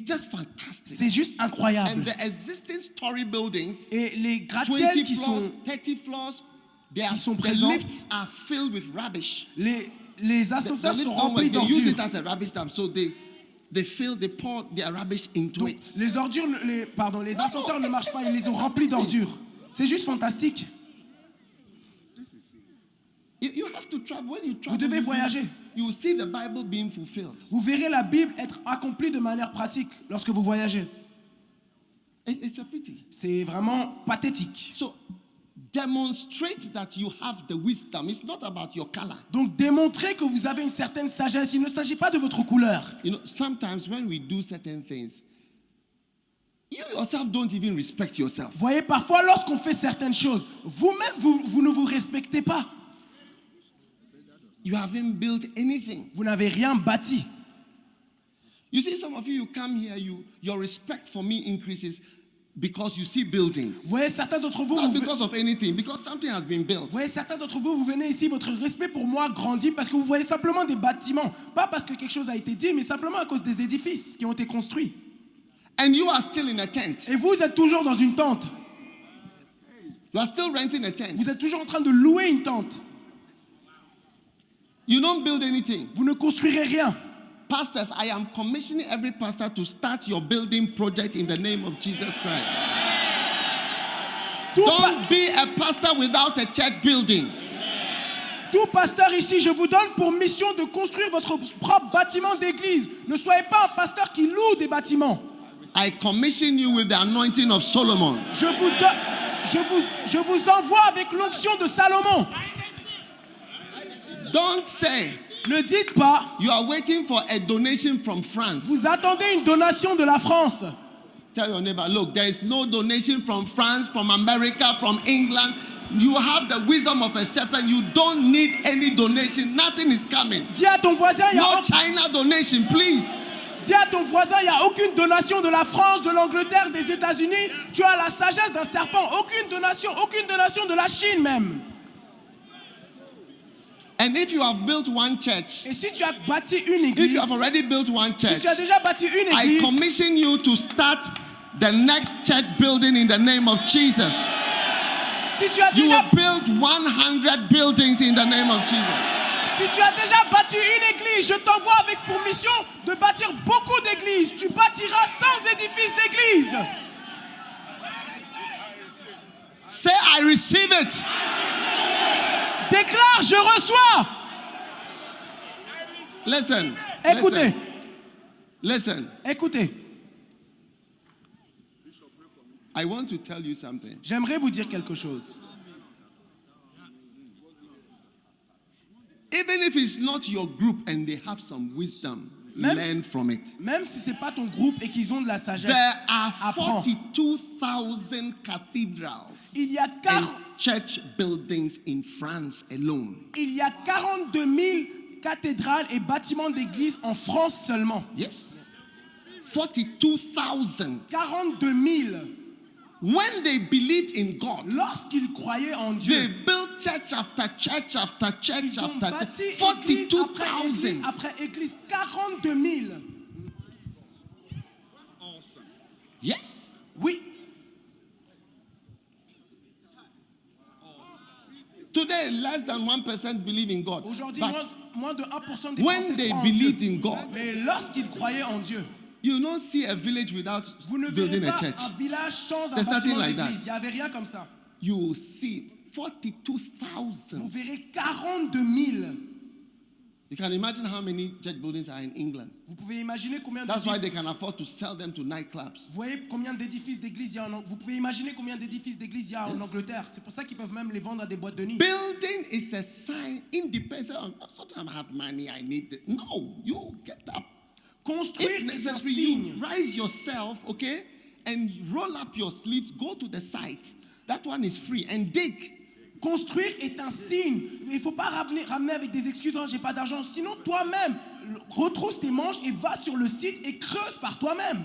just fantastic. c'est juste And incroyable. the existing story buildings, Et les gratte-ciel 20 qui floors, sont 30 floors, qui sont the présents, lifts are filled with rubbish. les The ascenseurs lifts sont don't remplis work. They use it d'ordures. as a rubbish dump, so they pour their rubbish into Donc, it. les ordures, les Non, ascenseurs non, ne marchent pas, c'est- ils les ont c'est remplis amazing. d'ordures. C'est juste fantastique. You have to travel. When you travel, Vous devez voyager. You will see the Bible being fulfilled. Vous verrez la Bible être accomplie de manière pratique lorsque vous voyagez. It's a pity. C'est vraiment pathétique. So demonstrate that you have the wisdom. It's not about your color. Donc démontrez que vous avez une certaine sagesse. Il ne s'agit pas de votre couleur. You know, sometimes when we do certain things, you yourself don't even respect yourself. Vous voyez, parfois lorsqu'on fait certaines choses, vous-même, vous ne vous respectez pas. You haven't built anything. Vous n'avez rien bâti. You see, some of you come here, your respect for me increases because you see buildings. Vous voyez, certains d'entre vous, Not vous because of anything, because something has been built. voyez, certains d'entre vous, vous venez ici, votre respect pour moi grandit parce que vous voyez simplement des bâtiments. Pas parce que quelque chose a été dit, mais simplement à cause des édifices qui ont été construits. And you are still in a tent. Et vous êtes toujours dans une tente. You are still renting a tent. Vous êtes toujours en train de louer une tente. You don't build anything. Vous ne construirez rien. Pastors, I am commissioning every pastor to start your building project in the name of Jesus Christ. Don't be a pastor without a church building. Tout pasteur ici, je vous donne pour mission de construire votre propre bâtiment d'église. Ne soyez pas un pasteur qui loue des bâtiments. I commission you with the anointing of Solomon. Je vous envoie avec l'onction de Salomon. Don't say Ne dites pas, you are waiting for a donation from France. vous attendez une donation de la France. Tell your neighbor, look, there is no donation from France, from America, from England. You have the wisdom of a serpent. You don't need any donation. Nothing is coming. Dis à ton voisin, il No China donation, please. n'y a aucune donation de la France, de l'Angleterre, des États-Unis. Tu as la sagesse d'un serpent. Aucune donation de la Chine même. And if you have built one church, Et si tu as bâti une if église, you have already built one si church, tu as déjà bâti une I église, commission you to start the next church building in the name of Jesus. si tu as You déjà will build 100 buildings in the name of Jesus. Si tu as déjà bâti une église, je t'envoie avec pour mission de bâtir beaucoup d'églises. Tu bâtiras 100 édifices d'églises. Say, I receive it. Déclare, je reçois. Listen. Écoutez. Listen. Écoutez. I want to tell you something. J'aimerais vous dire quelque chose. Even if it's not your group and they have some wisdom, learn from it. Même si c'est pas ton groupe et qu'ils ont de la sagesse, There are apprends. 42,000 cathedrals Il y a and church buildings in France alone. Il y a 42 000 cathédrales et bâtiments d'église en France seulement. Yes. 42,000. 42 000. When they believed in God, Lorsqu'ils croyaient en they Dieu, built church after church after church ils ont after bâti church. église après 42,000. église après église. 42 000. Yes. Oui. Today, less than 1% believe in God. Aujourd'hui, But moins de 1% des when Français they croient en believed Dieu. in God, Mais lorsqu'ils croyaient en Dieu, you don't see a village without vous ne verrez building a pas church. un village sans un There's nothing bâtiment like d'église. that. Il n'y avait rien comme ça. You will see Vous 42,000. verrez 42 000. You can imagine how many church buildings are in England. Vous pouvez imaginer combien That's why d'édifices. they can afford to sell them to nightclubs. Vous voyez combien d'édifices d'église il y a en Vous pouvez imaginer combien d'édifices d'église il y a en Angleterre. C'est pour ça qu'ils peuvent même les vendre à des boîtes de nuit. Building is a sign, independent. Sometimes I have money, I need it. No, you get up. Construire If est un necessary, signe. you rise yourself, okay, and roll up your sleeves, go to the site. That one is free, and dig. Construire est un signe. Il ne faut pas ramener avec des excuses. Oh, j'ai pas d'argent. Sinon, toi-même, retrousse tes manches et va sur le site et creuse par toi-même.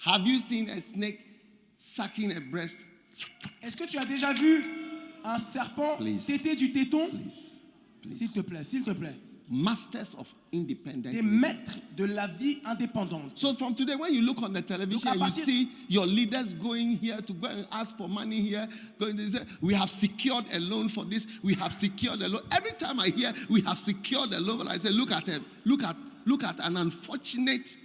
Have you seen a snake sucking a breast? Est-ce que tu as déjà vu un serpent Please. téter du téton? Please, S'il te plaît, s'il te plaît. Masters of independent Des living. maîtres de la vie indépendante. So from today, when you look on the television Donc, à and you partir- see your leaders going here to go and ask for money here, going to say, we have secured a loan for this, we have secured a loan. Every time I hear we have secured a loan, I say, look at an unfortunate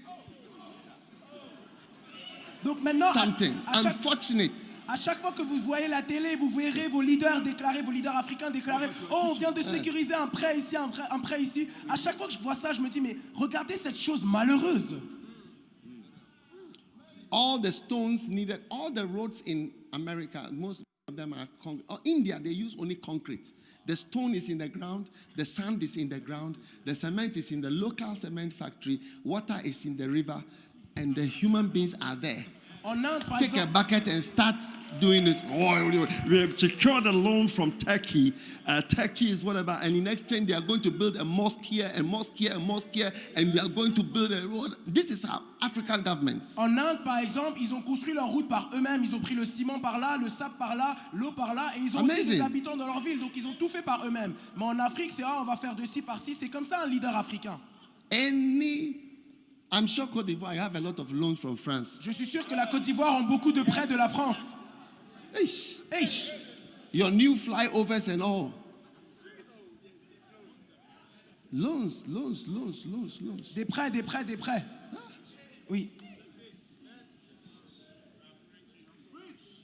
Donc maintenant, something. Unfortunate. à chaque fois que vous voyez la télé, vous verrez vos leaders déclarer, vos leaders africains déclarer, oh, on vient de sécuriser un prêt ici, un prêt ici. À chaque fois que je vois ça, je me dis, mais regardez cette chose malheureuse. All the stones needed, all the roads in America, most of them are concrete. Or India, they use only concrete. The stone is in the ground, the sand is in the ground, the cement is in the local cement factory, water is in the river, and the human beings are there. En Inde, par Take a exemple, bucket and start doing it. Oh, we have secured a loan from Turkey. Turkey is whatever, and in exchange they are going to build a mosque here, a mosque here, a mosque here, and we are going to build a road. This is how African governments. en Inde, par exemple, ils ont construit leur route par eux-mêmes. Ils ont pris le ciment par là, le sable par là, l'eau par là, et ils ont aussi Amazing. des habitants dans leur ville. Donc ils ont tout fait par eux-mêmes. Mais en Afrique, c'est on va faire de ci par ci. C'est comme ça un leader africain. I'm sure Côte d'Ivoire, I have a lot of loans from France. Je suis sûr que la Côte d'Ivoire ont beaucoup de prêts de la France. Eish. Eish. Your new flyovers and all. Loans. Des prêts. Oui,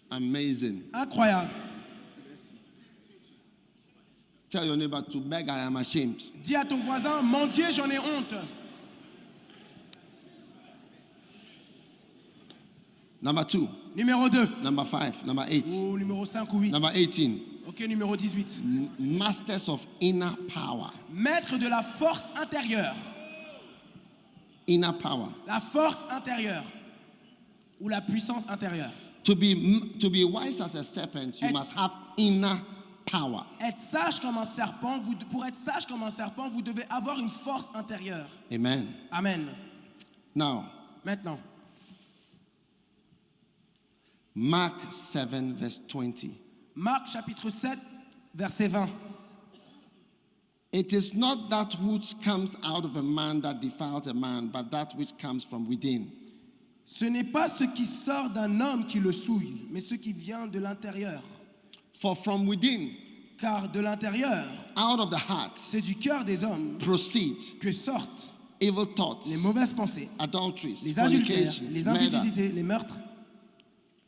Amazing. incroyable. Tell your neighbor, to beg, I am ashamed. Dis à ton voisin, mendier, j'en ai honte. Number 2, Numéro 2. number 5, number 8, Ou numéro 5 ou 8. number 18. Ok, numéro 18. Masters of inner power. Maître de la force intérieure. Inner power. La force intérieure. Ou la puissance intérieure. To be wise as a serpent, you Ex- must have inner power. Être sage comme un serpent, pour être sage comme un serpent, vous devez avoir une force intérieure. Amen. Amen. Now, Maintenant, Mark 7, verse 20. Marc chapitre 7, verset 20. It is not that which comes out of a man that defiles a man, but that which comes from within. Ce n'est pas ce qui sort d'un homme qui le souille, mais ce qui vient de l'intérieur. For from within, Car de l'intérieur, out of the heart, c'est du cœur des hommes proceed que sortent evil thoughts, les mauvaises pensées, adulteries, les adultères, fornications, les murder, infidélités, les meurtres,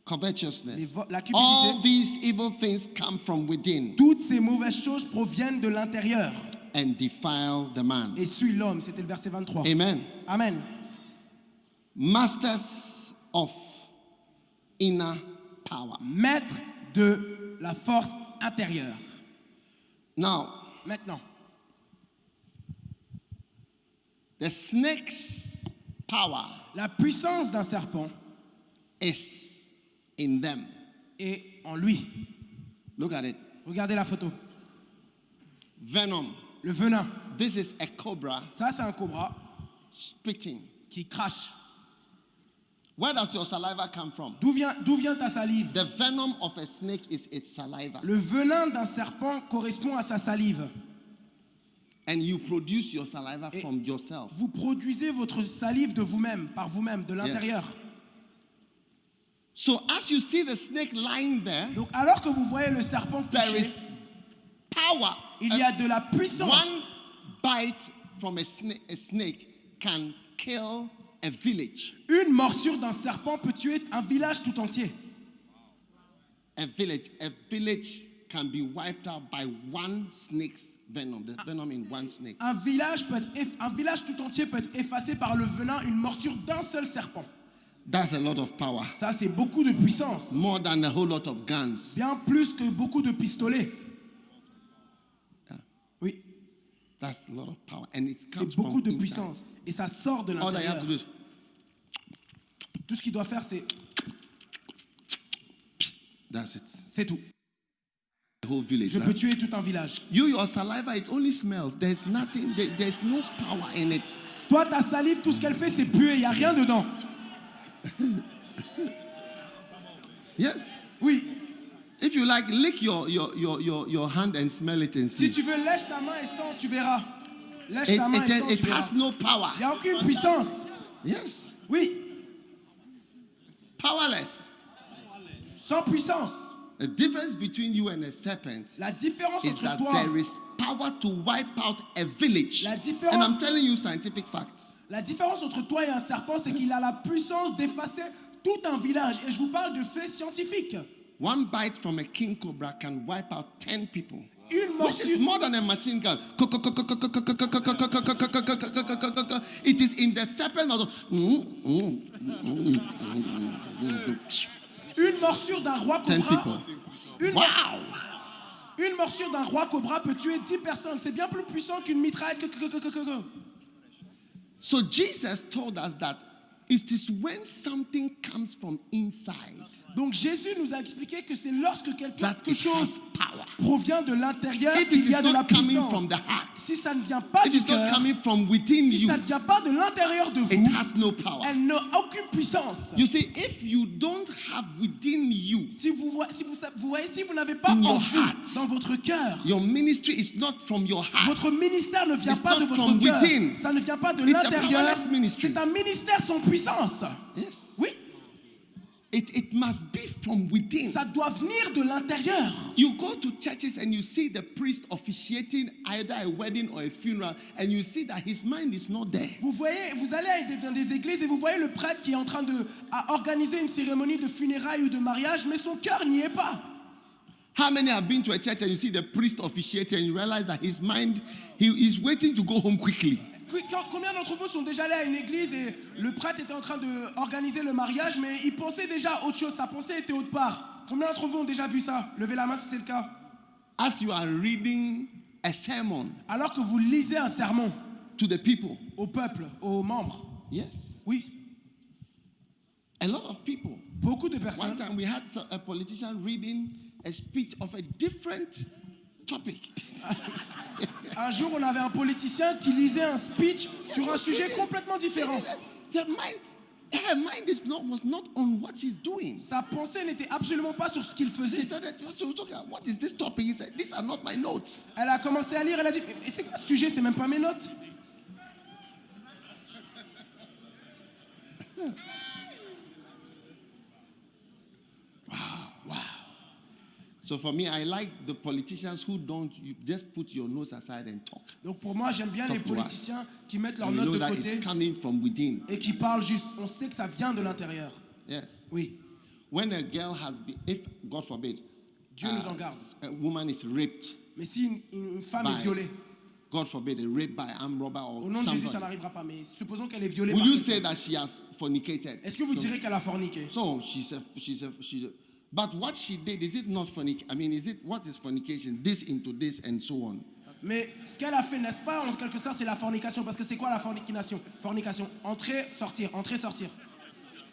covetousness. La cupidité. All these evil things come from within Toutes ces mauvaises choses proviennent de l'intérieur and defile the man. et suivent l'homme. C'était le verset 23. Amen. Amen. Masters of inner power. Maître de la force intérieure. Now, Maintenant, the snake's power la puissance d'un serpent is in them. est en lui. Look at it. Regardez la photo. Venom. Le venin. This is a cobra Ça, c'est un cobra spitting. qui crache. Where does your saliva come from? D'où vient ta salive? The venom of a snake is its saliva. Le venin d'un serpent correspond à sa salive. And you produce your saliva Et from yourself. Vous produisez votre salive de vous-même, par vous-même, de l'intérieur. So as you see the snake lying there, Donc, alors que vous voyez le serpent there couché, is power. il y a de la puissance. One bite from a snake can kill a village. Une morsure d'un serpent peut tuer un village tout entier. A village can be wiped out by one snake's venom. The venom in one snake. Un village tout entier peut être effacé par le venin, une morsure d'un seul serpent. That's a lot of power. Ça, c'est beaucoup de puissance. More than a whole lot of guns. Bien plus que beaucoup de pistolets. Yeah. Oui, That's a lot of power. And it comes c'est beaucoup from de inside. puissance. Et ça sort de All I have l'intérieur. to do is Tout ce qu'il doit faire, c'est that's it. tout. The whole village. Je Right? peux tuer tout un village. Your saliva, it only smells. There's nothing, there's no power in it. Toi, ta salive, tout ce qu'elle fait, c'est puer. Il n'y a rien dedans. Yes. Oui. If you like, lick your hand and smell it and Si see. tu veux, lèche ta main et sens, tu verras. Lèche It, ta main et sens, it tu verras. has no power. Il n'y a aucune puissance. Yes. Oui, Powerless. sans puissance. The difference between you and a serpent La différence is entre that toi, there is power to wipe out a village. La différence- And I'm telling you scientific facts. la différence entre toi et un serpent, c'est qu'il a la puissance d'effacer tout un village. Et je vous parle de faits scientifiques. One bite from a king cobra can wipe out 10 people. Une Which is morsure, more than a machine gun. It is in the serpent. une morsure d'un roi 10 cobra. people. Une, Wow! une morsure d'un roi cobra peut tuer 10 personnes. C'est bien plus puissant qu'une mitraille. So Jesus told us that it is when something comes from inside Donc Jésus nous a expliqué que c'est lorsque quelque that it chose has power. provient de l'intérieur If it qu'il y is a de la not coming puissance. from the heart, Si ça ne vient pas if du it's not cœur, coming from within si you, ça ne vient pas de l'intérieur de it vous, has no power. elle n'a aucune puissance. You see, if you don't have within you, Si vous voyez, si vous n'avez pas In en your vous, heart. dans votre cœur, your ministry is not from your heart. votre ministère ne vient It's pas not de votre from cœur. within. Ça ne vient pas de It's a l'intérieur. powerless ministry. C'est un ministère sans puissance. Yes. Oui, It must be from within. ça doit venir de l'intérieur. You go to churches and you see the priest officiating either a wedding or a funeral, and you see that his mind is not there. Vous allez dans des églises et vous voyez le prêtre qui est en train à organiser une cérémonie de funérailles ou de mariage, mais son cœur n'y est pas. How many have been to a church and you see the priest officiating and you realize that his mind, he is waiting to go home quickly? Combien d'entre vous sont déjà allés à une église et le prêtre était en train d'organiser le mariage, mais il pensait déjà à autre chose, sa pensée était autre part. Combien d'entre vous ont déjà vu ça? Levez la main si c'est le cas. As you are reading a sermon Alors que vous lisez un sermon to the people, au peuple, aux membres. yes, Oui, a lot of people. beaucoup de One personnes. time we had a politician reading a speech of a different topic. Un jour, on avait un politicien qui lisait un speech sur un sujet complètement différent. Her mind was not on what she's doing. Sa pensée n'était absolument pas sur ce qu'il She faisait. started, she was talking, what is this topic? He said, these are not my notes. Elle a commencé à lire, elle a dit, mais c'est quoi ce sujet? C'est même pas mes notes. So for me, I like the politicians who don't, you just put your notes aside and talk. Donc pour moi, j'aime bien Talk les to us. politiciens qui mettent leurs And you notes know de that côté it's coming from within. et qui parlent juste. On sait que ça vient de l'intérieur. Yes. Oui. when a girl has been, if God forbid, Dieu nous en garde. a woman is raped Mais si une femme by, est violée, God forbid, a rape by armed robber au or nom de Jésus, ça somebody, n'arrivera pas. Mais supposons qu'elle est violée will par you quelqu'un. say that she has fornicated? Est-ce que vous direz qu'elle a forniqué? So she's a, but what she did, is it not fornication? I mean, what is fornication? This into this and so on. Mais ce qu'elle a fait, n'est-ce pas, en quelque sorte, c'est la fornication. Parce que c'est quoi la fornication? Fornication, entrer, sortir, entrer, sortir.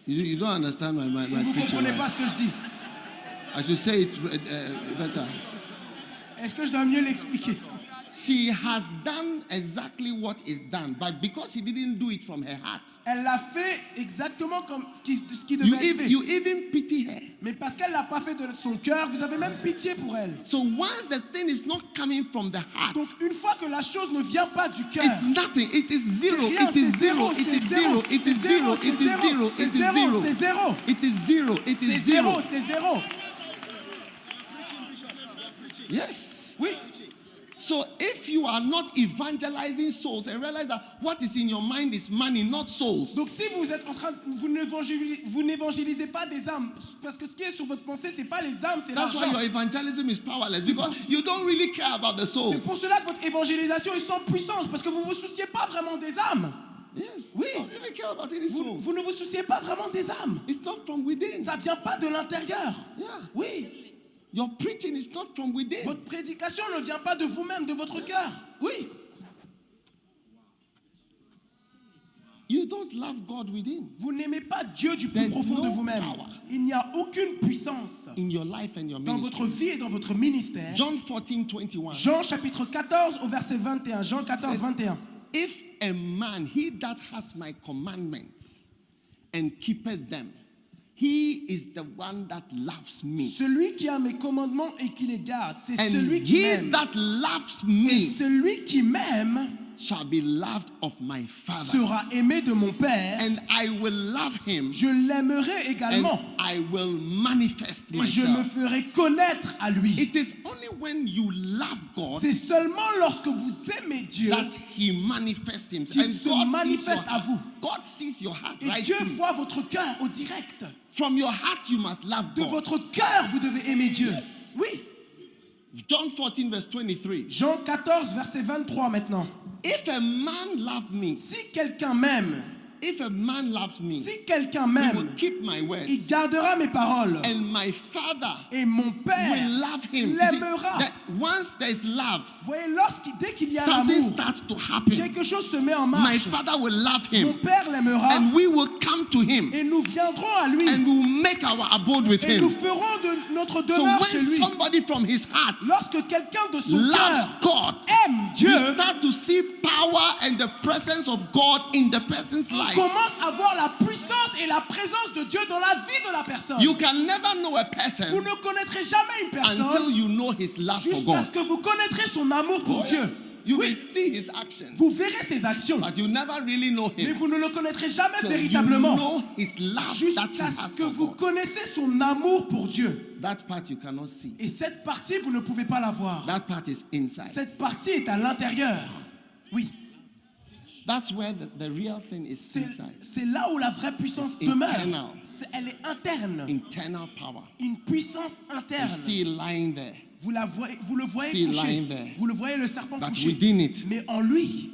You don't understand my Vous ne preaching, comprenez right? pas ce que je dis. I should say it better. Est-ce que je dois mieux l'expliquer? She has done exactly what is done, but because she didn't do it from her heart, Elle l'a fait exactement comme ce qui devait être fait. you even pity her. Mais parce qu'elle l'a pas fait de son cœur, vous avez même pitié pour elle. So once the thing is not coming from the heart, Donc une fois que la chose ne vient pas du cœur, it's nothing. It is zero. c'est rien, It is c'est zero. It c'est is zero. It is zero. c'est It is zero. c'est It is zero. c'est zéro. It is zero. It C'est is zéro, zero. c'est zéro. Yes. Oui. So if you are not evangelizing souls and realize that what is in your mind is money, not souls. Donc si vous êtes en train, vous n'évangélisez pas des âmes, parce que ce qui est sur votre pensée, c'est pas les âmes, c'est That's why l'argent. your evangelism is powerless, because you don't really care about the C'est pour souls. cela que votre évangélisation est sans puissance, parce que vous vous souciez pas vraiment des âmes. Yes. Oui. You don't really care about any Vous, souls. vous ne vous souciez pas vraiment des âmes. It's not from within. Ça vient pas de l'intérieur. Yeah. Oui. Your preaching is not from within. Votre prédication ne vient pas de vous-même, de votre cœur. Oui. You don't love God within. Vous n'aimez pas Dieu du plus There's profond de no vous-même. power. Il n'y a aucune puissance In your life and your dans ministry. votre vie et dans votre ministère. John 14:21. Jean chapitre 14 au verset 21. Jean 14, 21. If a man, he that has my commandments and keepeth them, he is the one that loves me. Celui qui a mes commandements et qui les garde, c'est And celui qui he m'aime. that loves Et me celui qui m'aime shall be loved of my Father. sera aimé de mon Père. And I will love him, Je l'aimerai and également. I will manifest Et je me myself. ferai connaître à lui. It is only when you love God C'est seulement lorsque vous aimez Dieu that he manifests himself. qu'il And se God sees your manifeste à vous. God sees your heart Et right Dieu through. voit votre cœur au direct. From your heart you must love De God. votre cœur, vous devez aimer Dieu. Yes. Oui. John 14 verse 23. Jean 14, verset 23 maintenant. If a man love me, Si quelqu'un m'aime, if a man loves me, si quelqu'un he will m'aime, keep my il words. gardera mes paroles. And my Father Et mon Père will love him. You see, l'aimera. that once there is love, Vous voyez, dès qu'il y a something l'amour, starts to happen. quelque chose se met en My marche. Father will love Mon him, Père l'aimera and we will come to him, et nous viendrons à lui and we will make our abode with et nous him. ferons de notre So demeure chez when lui. somebody from his heart Lorsque quelqu'un de son loves cœur God, aime Dieu, you start to see power and the presence of God in the person's on life. commence à voir la puissance et la présence de Dieu dans la vie de la personne. You can never know a Vous person ne connaîtrez jamais une personne until you know his love for jusqu'à God. ce que vous connaîtrez son amour pour Oh, Dieu. yes. You may Oui, see his actions, vous verrez ses actions, but you never really know mais him vous ne le connaîtrez jamais till you véritablement know his love that he jusqu'à has ce que for vous God. connaissez son amour pour Dieu. That part you cannot see. Et cette partie, vous ne pouvez pas la voir. That part is inside. Cette partie est à l'intérieur. Oui, That's where the real thing is inside. c'est là où la vraie puissance It's demeure. internal. Elle est interne, Internal power. une puissance You interne. see it lying there. Vous le voyez See couché. lying there. Vous le voyez le serpent But couché. within it, Mais en lui,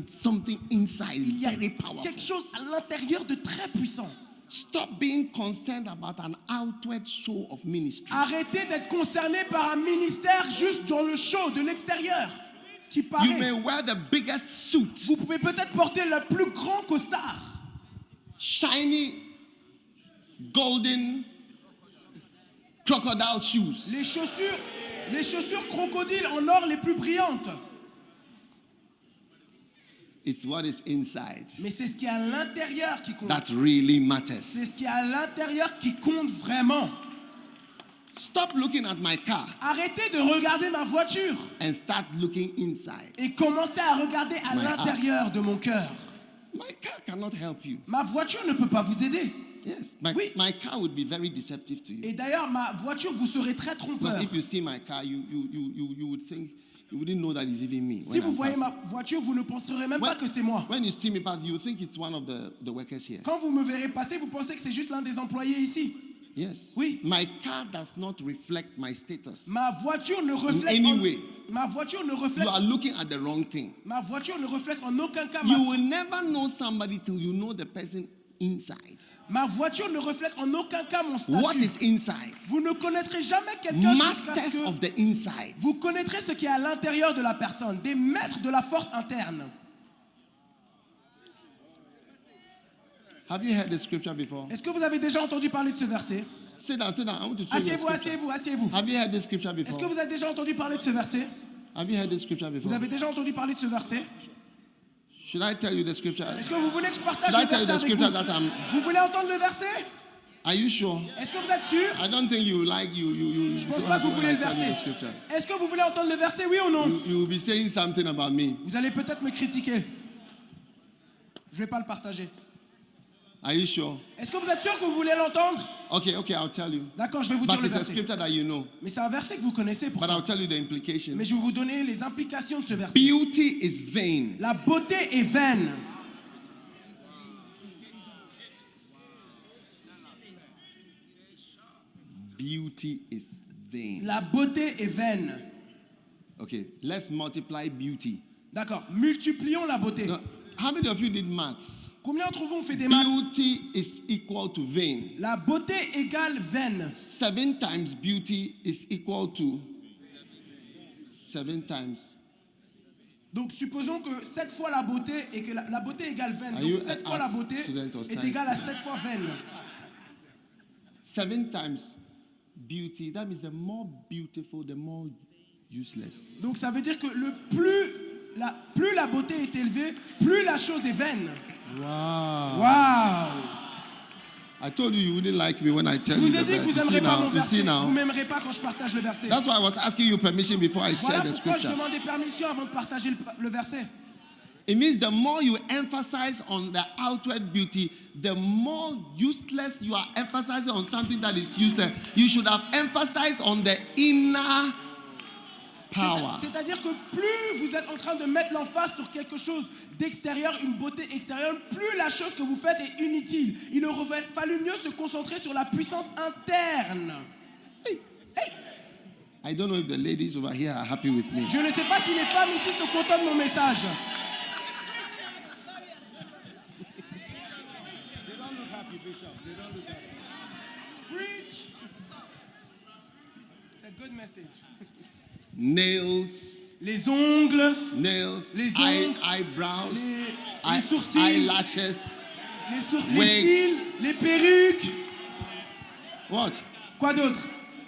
something inside il y a very quelque powerful. chose à l'intérieur de très puissant. Stop being concerned about an outward show of ministry. Arrêtez d'être concerné par un ministère juste dans le show de l'extérieur qui You may paraît. wear the biggest suit, Vous pouvez peut-être porter le plus grand costard, shiny, golden crocodile shoes. les chaussures crocodiles en or les plus brillantes. It's what is inside Mais c'est ce qui est à l'intérieur qui compte. that really C'est matters. ce qui est à l'intérieur qui compte vraiment. Stop looking at my car Arrêtez de regarder ma voiture and start looking inside. et commencez à regarder à My l'intérieur de mon cœur. My car cannot help you. Ma voiture ne peut pas vous aider. Yes, Oui. my car would be very deceptive to you. Et d'ailleurs, ma voiture vous serait très trompeur. Because if you see my car, you would think you wouldn't know that it's even me. Si when vous I'm voyez passing. ma voiture, vous ne penserez même pas que c'est moi. When you see me pass, you think it's one of the workers here. Quand vous me verrez passer, vous pensez que c'est juste l'un des employés ici. Yes. Oui. My car does not reflect my status. Ma voiture ne reflète any en- way. Ma voiture ne You reflète are looking at the wrong thing. Ma voiture ne reflète en aucun cas You will never know somebody till you know the person inside. Ma voiture ne reflète en aucun cas mon statut. What is inside? Vous ne connaîtrez jamais quelqu'un jusqu'à ce Masters que of the inside. vous connaîtrez ce qui est à l'intérieur de la personne, des maîtres de la force interne. Have you heard the scripture before? Est-ce que vous avez déjà entendu parler de ce verset? Sit down, sit down. I want to show you the Asseyez-vous, scripture. asseyez-vous, asseyez-vous. Have you heard the scripture Est-ce que before? vous avez déjà entendu parler de ce verset? Have you heard the scripture Vous before? avez déjà entendu parler de ce verset? Should I tell you the scripture? Est-ce que vous voulez que je partage Should I le tell you verset the avec scripture vous? that I'm? Vous voulez entendre le verset? Are you sure? Est-ce que vous êtes sûr? I don't think you like you. Je ne pense pas que vous voulez le verset. scripture. Est-ce que vous voulez entendre le verset, oui ou non? You will be saying something about me. Vous allez peut-être me critiquer. Je ne vais pas le partager. Are you sure? Est-ce que vous êtes sûr que vous voulez l'entendre? Okay, I'll tell you. D'accord, je vais vous But dire le it's a verset. scripture that you know. Mais c'est un verset que vous connaissez But pourtant. I'll tell you the implication. Mais je vais vous donner les implications de ce verset. Beauty is vain. La beauté est vaine. Beauty is vain. La beauté est vaine. Okay, let's multiply beauty. D'accord, multiplions la beauté. Now, how many of you did maths? Combien d'entre vous ont fait des maths? Beauty is equal to vain. La beauté égale vaine. 7 times beauty is equal to 7 times. Donc supposons que 7 fois la beauté et que la beauté égale vaine. Are Donc you 7 an fois la arts beauté student or est science égale à student? 7 fois vaine. 7 times beauty, that means the more beautiful, the more useless. Donc ça veut dire que plus la beauté est élevée, plus la chose est vaine. Wow. Waouh! I told you you wouldn't like me when I tell Je you vous ai the dit que vous verse. n'aimerez pas mon You see verset. Vous now? m'aimerez pas quand je partage le verset. That's why I was asking you permission before I Voilà shared the pourquoi je scripture. demandais permission avant de partager le verset. It means the more you emphasize on the outward beauty, the more useless you are emphasizing on something that is useless. You should have emphasized on the inner power. C'est-à-dire que plus vous êtes en train de mettre l'emphase sur quelque chose d'extérieur, une beauté extérieure, plus la chose que vous faites est inutile. Il aurait fallu mieux se concentrer sur la puissance interne. I don't know if the ladies over here are happy with me. Je ne sais pas si les femmes ici sont contentes de mon message. Preach. It's a good message. Nails, Les ongles, nails, Les ongles, eyebrows, les sourcils, eyelashes. les Wigs. cils, les perruques. What? Quoi d'autre?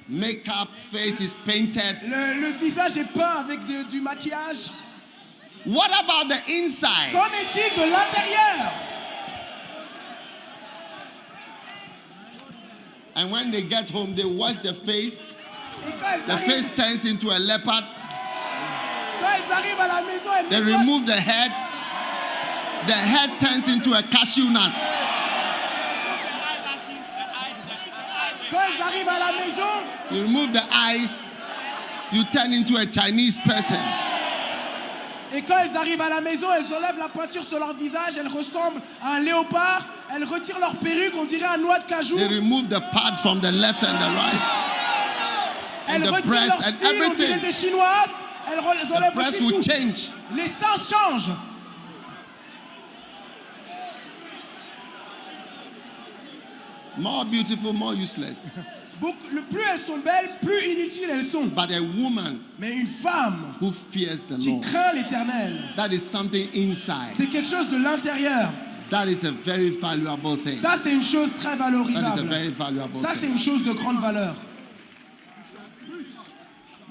Makeup, face is painted. Le visage est peint avec du maquillage. What about the inside? Qu'en est-il de l'intérieur? And when they get home, they wash the face. Et quand The face turns into a leopard. elles arrivent à la maison, elles They nettoient. remove the head. The head turns into a cashew nut. Quand elles arrivent à la maison, You remove the eyes. You turn into a Chinese person. et quand elles arrivent à la maison, elles enlèvent la peinture sur leur visage, elles ressemblent à un léopard, elles retirent leur perruque, on dirait un noix de cajou, They remove the parts from the left and the right. elles and the retirent breast leurs and cils, on dirait everything. des chinoises, elles The enlèvent breast aussi will tout. change. Les seins changent. More beautiful, more useless. Plus elles sont belles, plus inutiles elles sont. But a woman Mais une femme who fears the qui Lord, craint l'Éternel, that is something inside. c'est quelque chose de l'intérieur. That is a very valuable thing. Ça, c'est une chose très That is a valorisable. very valuable Ça, c'est thing. une chose de grande valeur.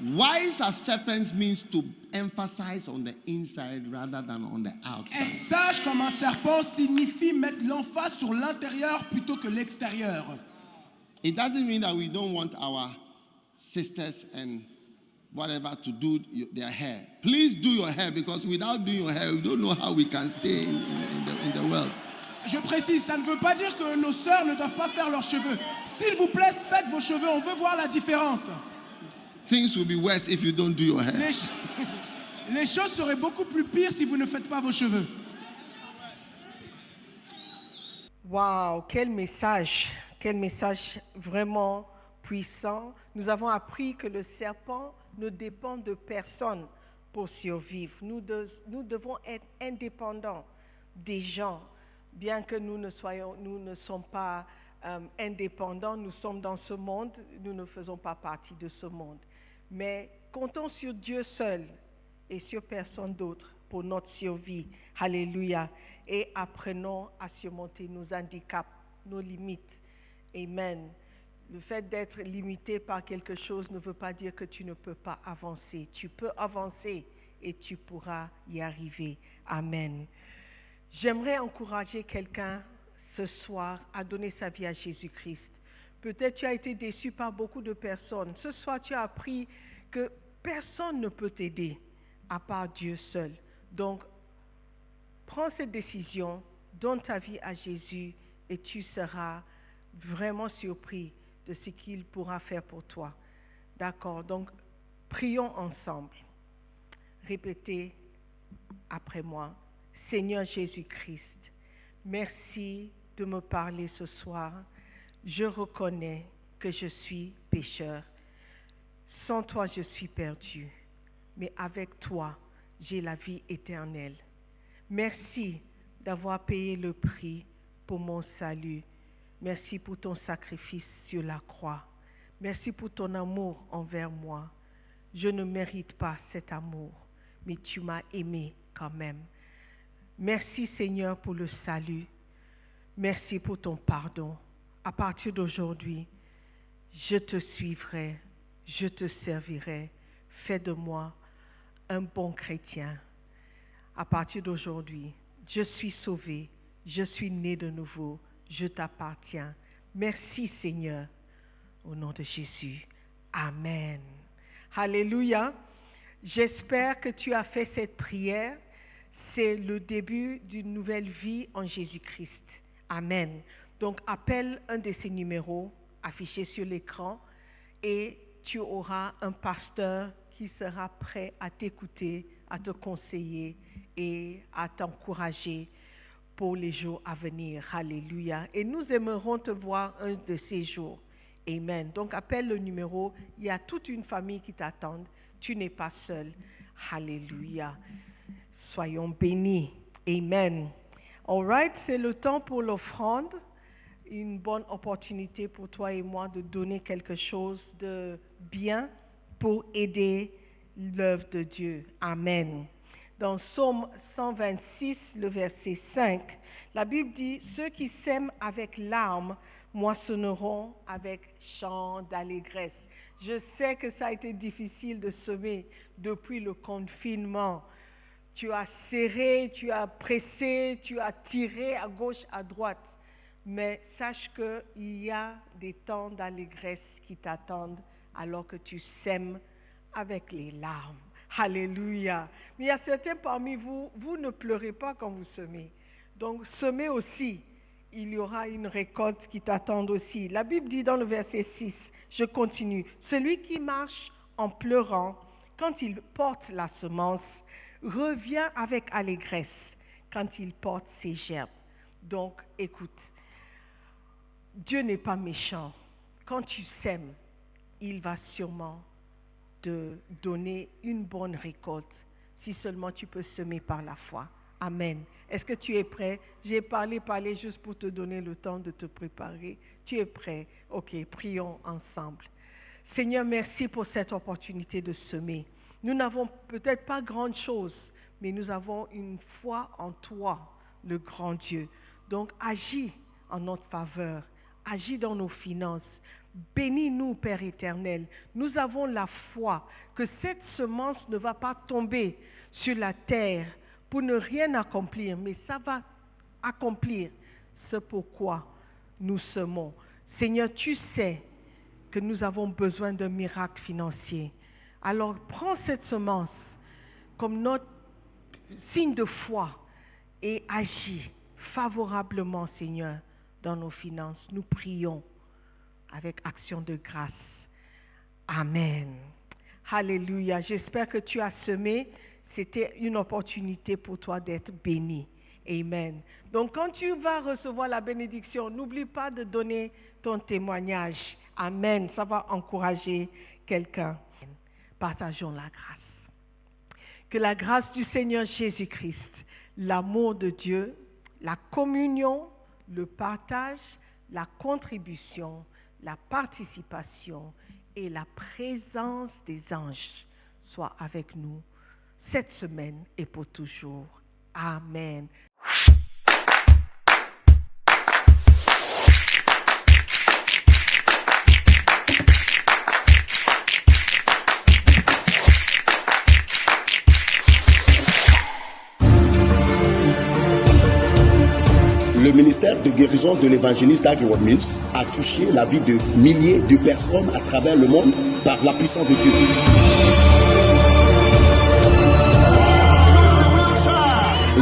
Wise as serpents means to emphasize on the inside rather than on the Être outside. sage comme un serpent signifie mettre l'emphase sur l'intérieur plutôt que l'extérieur. It doesn't mean that we don't want our sisters and whatever to do their hair. Please do your hair, because without doing your hair, we don't know how we can stay in the world. Je précise, ça ne veut pas dire que nos sœurs ne doivent pas faire leurs cheveux. S'il vous plaît, faites vos cheveux, on veut voir la différence. Things will be worse if you don't do your hair. les choses seraient beaucoup plus pires si vous ne faites pas vos cheveux. Waouh, quel message vraiment puissant. Nous avons appris que le serpent ne dépend de personne pour survivre. Nous devons être indépendants des gens, bien que nous ne sommes pas indépendants, nous sommes dans ce monde, nous ne faisons pas partie de ce monde. Mais comptons sur Dieu seul et sur personne d'autre pour notre survie. Alléluia. Et apprenons à surmonter nos handicaps, nos limites. Amen. Le fait d'être limité par quelque chose ne veut pas dire que tu ne peux pas avancer. Tu peux avancer et tu pourras y arriver. Amen. J'aimerais encourager quelqu'un ce soir à donner sa vie à Jésus-Christ. Peut-être tu as été déçu par beaucoup de personnes. Ce soir, tu as appris que personne ne peut t'aider à part Dieu seul. Donc, prends cette décision, donne ta vie à Jésus et tu seras vraiment surpris de ce qu'il pourra faire pour toi. D'accord? Donc, prions ensemble. Répétez après moi. Seigneur Jésus-Christ, merci de me parler ce soir. Je reconnais que je suis pécheur. Sans toi, je suis perdu. Mais avec toi, j'ai la vie éternelle. Merci d'avoir payé le prix pour mon salut. Merci pour ton sacrifice sur la croix. Merci pour ton amour envers moi. Je ne mérite pas cet amour, mais tu m'as aimé quand même. Merci Seigneur pour le salut. Merci pour ton pardon. À partir d'aujourd'hui, je te suivrai, je te servirai. Fais de moi un bon chrétien. À partir d'aujourd'hui, je suis sauvé, je suis né de nouveau, je t'appartiens. Merci Seigneur, au nom de Jésus. Amen. Alléluia. J'espère que tu as fait cette prière. C'est le début d'une nouvelle vie en Jésus-Christ. Amen. Donc, appelle un de ces numéros affichés sur l'écran et tu auras un pasteur qui sera prêt à t'écouter, à te conseiller et à t'encourager pour les jours à venir. Alléluia. Et nous aimerons te voir un de ces jours. Amen. Donc, appelle le numéro. Il y a toute une famille qui t'attend. Tu n'es pas seul. Alléluia. Soyons bénis. Amen. All right, c'est le temps pour l'offrande. Une bonne opportunité pour toi et moi de donner quelque chose de bien pour aider l'œuvre de Dieu. Amen. Dans Psaume 126, le verset 5, la Bible dit « Ceux qui sèment avec larmes moissonneront avec chant d'allégresse ». Je sais que ça a été difficile de semer depuis le confinement. Tu as serré, tu as pressé, tu as tiré à gauche, à droite. Mais sache qu'il y a des temps d'allégresse qui t'attendent alors que tu sèmes avec les larmes. Alléluia. Mais il y a certains parmi vous, vous ne pleurez pas quand vous semez. Donc semez aussi. Il y aura une récolte qui t'attend aussi. La Bible dit dans le verset 6, je continue, celui qui marche en pleurant quand il porte la semence revient avec allégresse quand il porte ses gerbes. Donc, écoute, Dieu n'est pas méchant. Quand tu sèmes, il va sûrement te donner une bonne récolte si seulement tu peux semer par la foi. Amen. Est-ce que tu es prêt? J'ai parlé juste pour te donner le temps de te préparer. Tu es prêt? Ok, prions ensemble. Seigneur, merci pour cette opportunité de semer. Nous n'avons peut-être pas grand-chose, mais nous avons une foi en toi, le grand Dieu. Donc, agis en notre faveur, agis dans nos finances. Bénis-nous, Père éternel. Nous avons la foi que cette semence ne va pas tomber sur la terre pour ne rien accomplir, mais ça va accomplir ce pourquoi nous semons. Seigneur, tu sais que nous avons besoin d'un miracle financier. Alors, prends cette semence comme notre signe de foi et agis favorablement, Seigneur, dans nos finances. Nous prions avec action de grâce. Amen. Alléluia. J'espère que tu as semé. c'était une opportunité pour toi d'être béni. Amen. Donc, quand tu vas recevoir la bénédiction, n'oublie pas de donner ton témoignage. Amen. Ça va encourager quelqu'un. Partageons la grâce. Que la grâce du Seigneur Jésus-Christ, l'amour de Dieu, la communion, le partage, la contribution, la participation et la présence des anges soient avec nous cette semaine et pour toujours. Amen. Le ministère de guérison de l'évangéliste Dag Heward-Mills a touché la vie de milliers de personnes à travers le monde par la puissance de Dieu.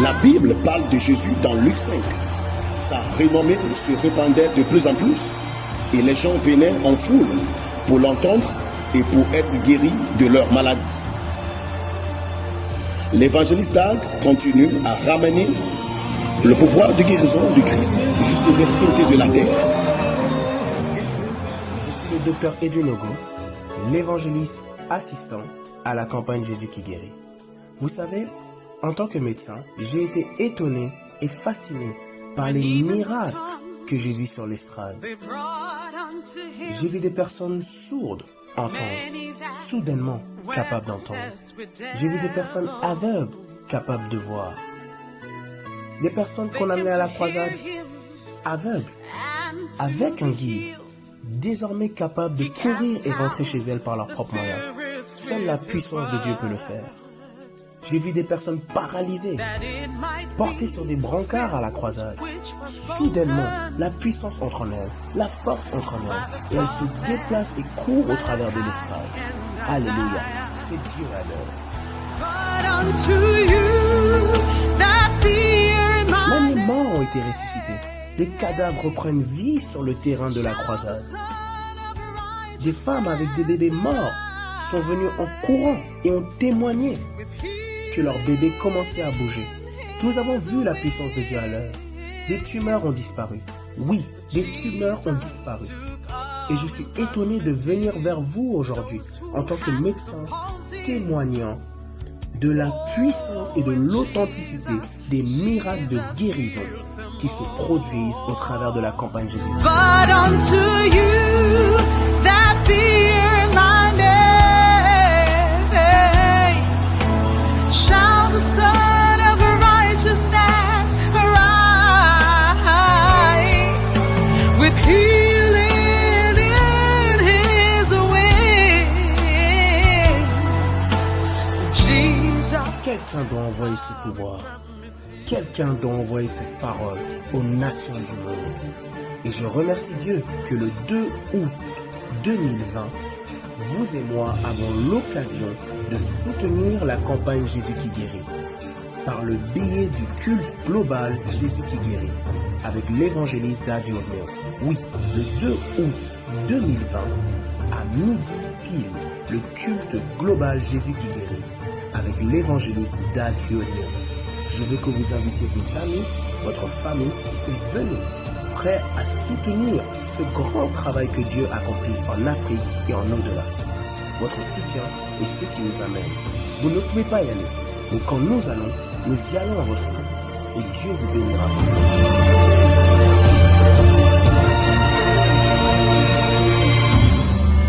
La Bible parle de Jésus dans Luc 5. Sa renommée se répandait de plus en plus et les gens venaient en foule pour l'entendre et pour être guéris de leur maladie. L'évangéliste Dag continue à ramener le pouvoir de guérison de Christ jusqu'aux extrémités de la terre. Je suis le docteur Edwin Ogo, l'évangéliste assistant à la campagne Jésus qui guérit. Vous savez, en tant que médecin, j'ai été étonné et fasciné par les miracles que j'ai vus sur l'estrade. J'ai vu des personnes sourdes entendre, soudainement capables d'entendre. J'ai vu des personnes aveugles capables de voir. Des personnes qu'on amenait à la croisade aveugles, avec un guide, désormais capables de courir et rentrer chez elles par leurs propres moyens. Seule la puissance de Dieu peut le faire. J'ai vu des personnes paralysées, portées sur des brancards à la croisade. Soudainement, la puissance entre en elles, la force entre en elles, et elles se déplacent et courent au travers de l'estrade. Alléluia, c'est Dieu à l'œuvre. Même les morts ont été ressuscités. Des cadavres reprennent vie sur le terrain de la croisade. Des femmes avec des bébés morts sont venues en courant et ont témoigné que leur bébé commençait à bouger. Nous avons vu la puissance de Dieu à l'œuvre. Des tumeurs ont disparu. Oui, des tumeurs ont disparu. Et je suis étonné de venir vers vous aujourd'hui en tant que médecin témoignant de la puissance et de l'authenticité des miracles de guérison qui se produisent au travers de la campagne Jésus. Quelqu'un doit envoyer ce pouvoir. Quelqu'un doit envoyer cette parole aux nations du monde. Et je remercie Dieu que le 2 août 2020, vous et moi avons l'occasion de soutenir la campagne Jésus qui guérit par le biais du culte global Jésus qui guérit avec l'évangéliste Dag Heward-Mills. Oui, le 2 août 2020, à midi pile, le culte global Jésus qui guérit avec l'évangéliste Dag Heward-Mills. Je veux que vous invitiez vos amis, votre famille et venez, prêts à soutenir ce grand travail que Dieu accomplit en Afrique et en au-delà. Votre soutien est ce qui nous amène. Vous ne pouvez pas y aller, mais quand nous allons, nous y allons en votre nom. Et Dieu vous bénira pour ça.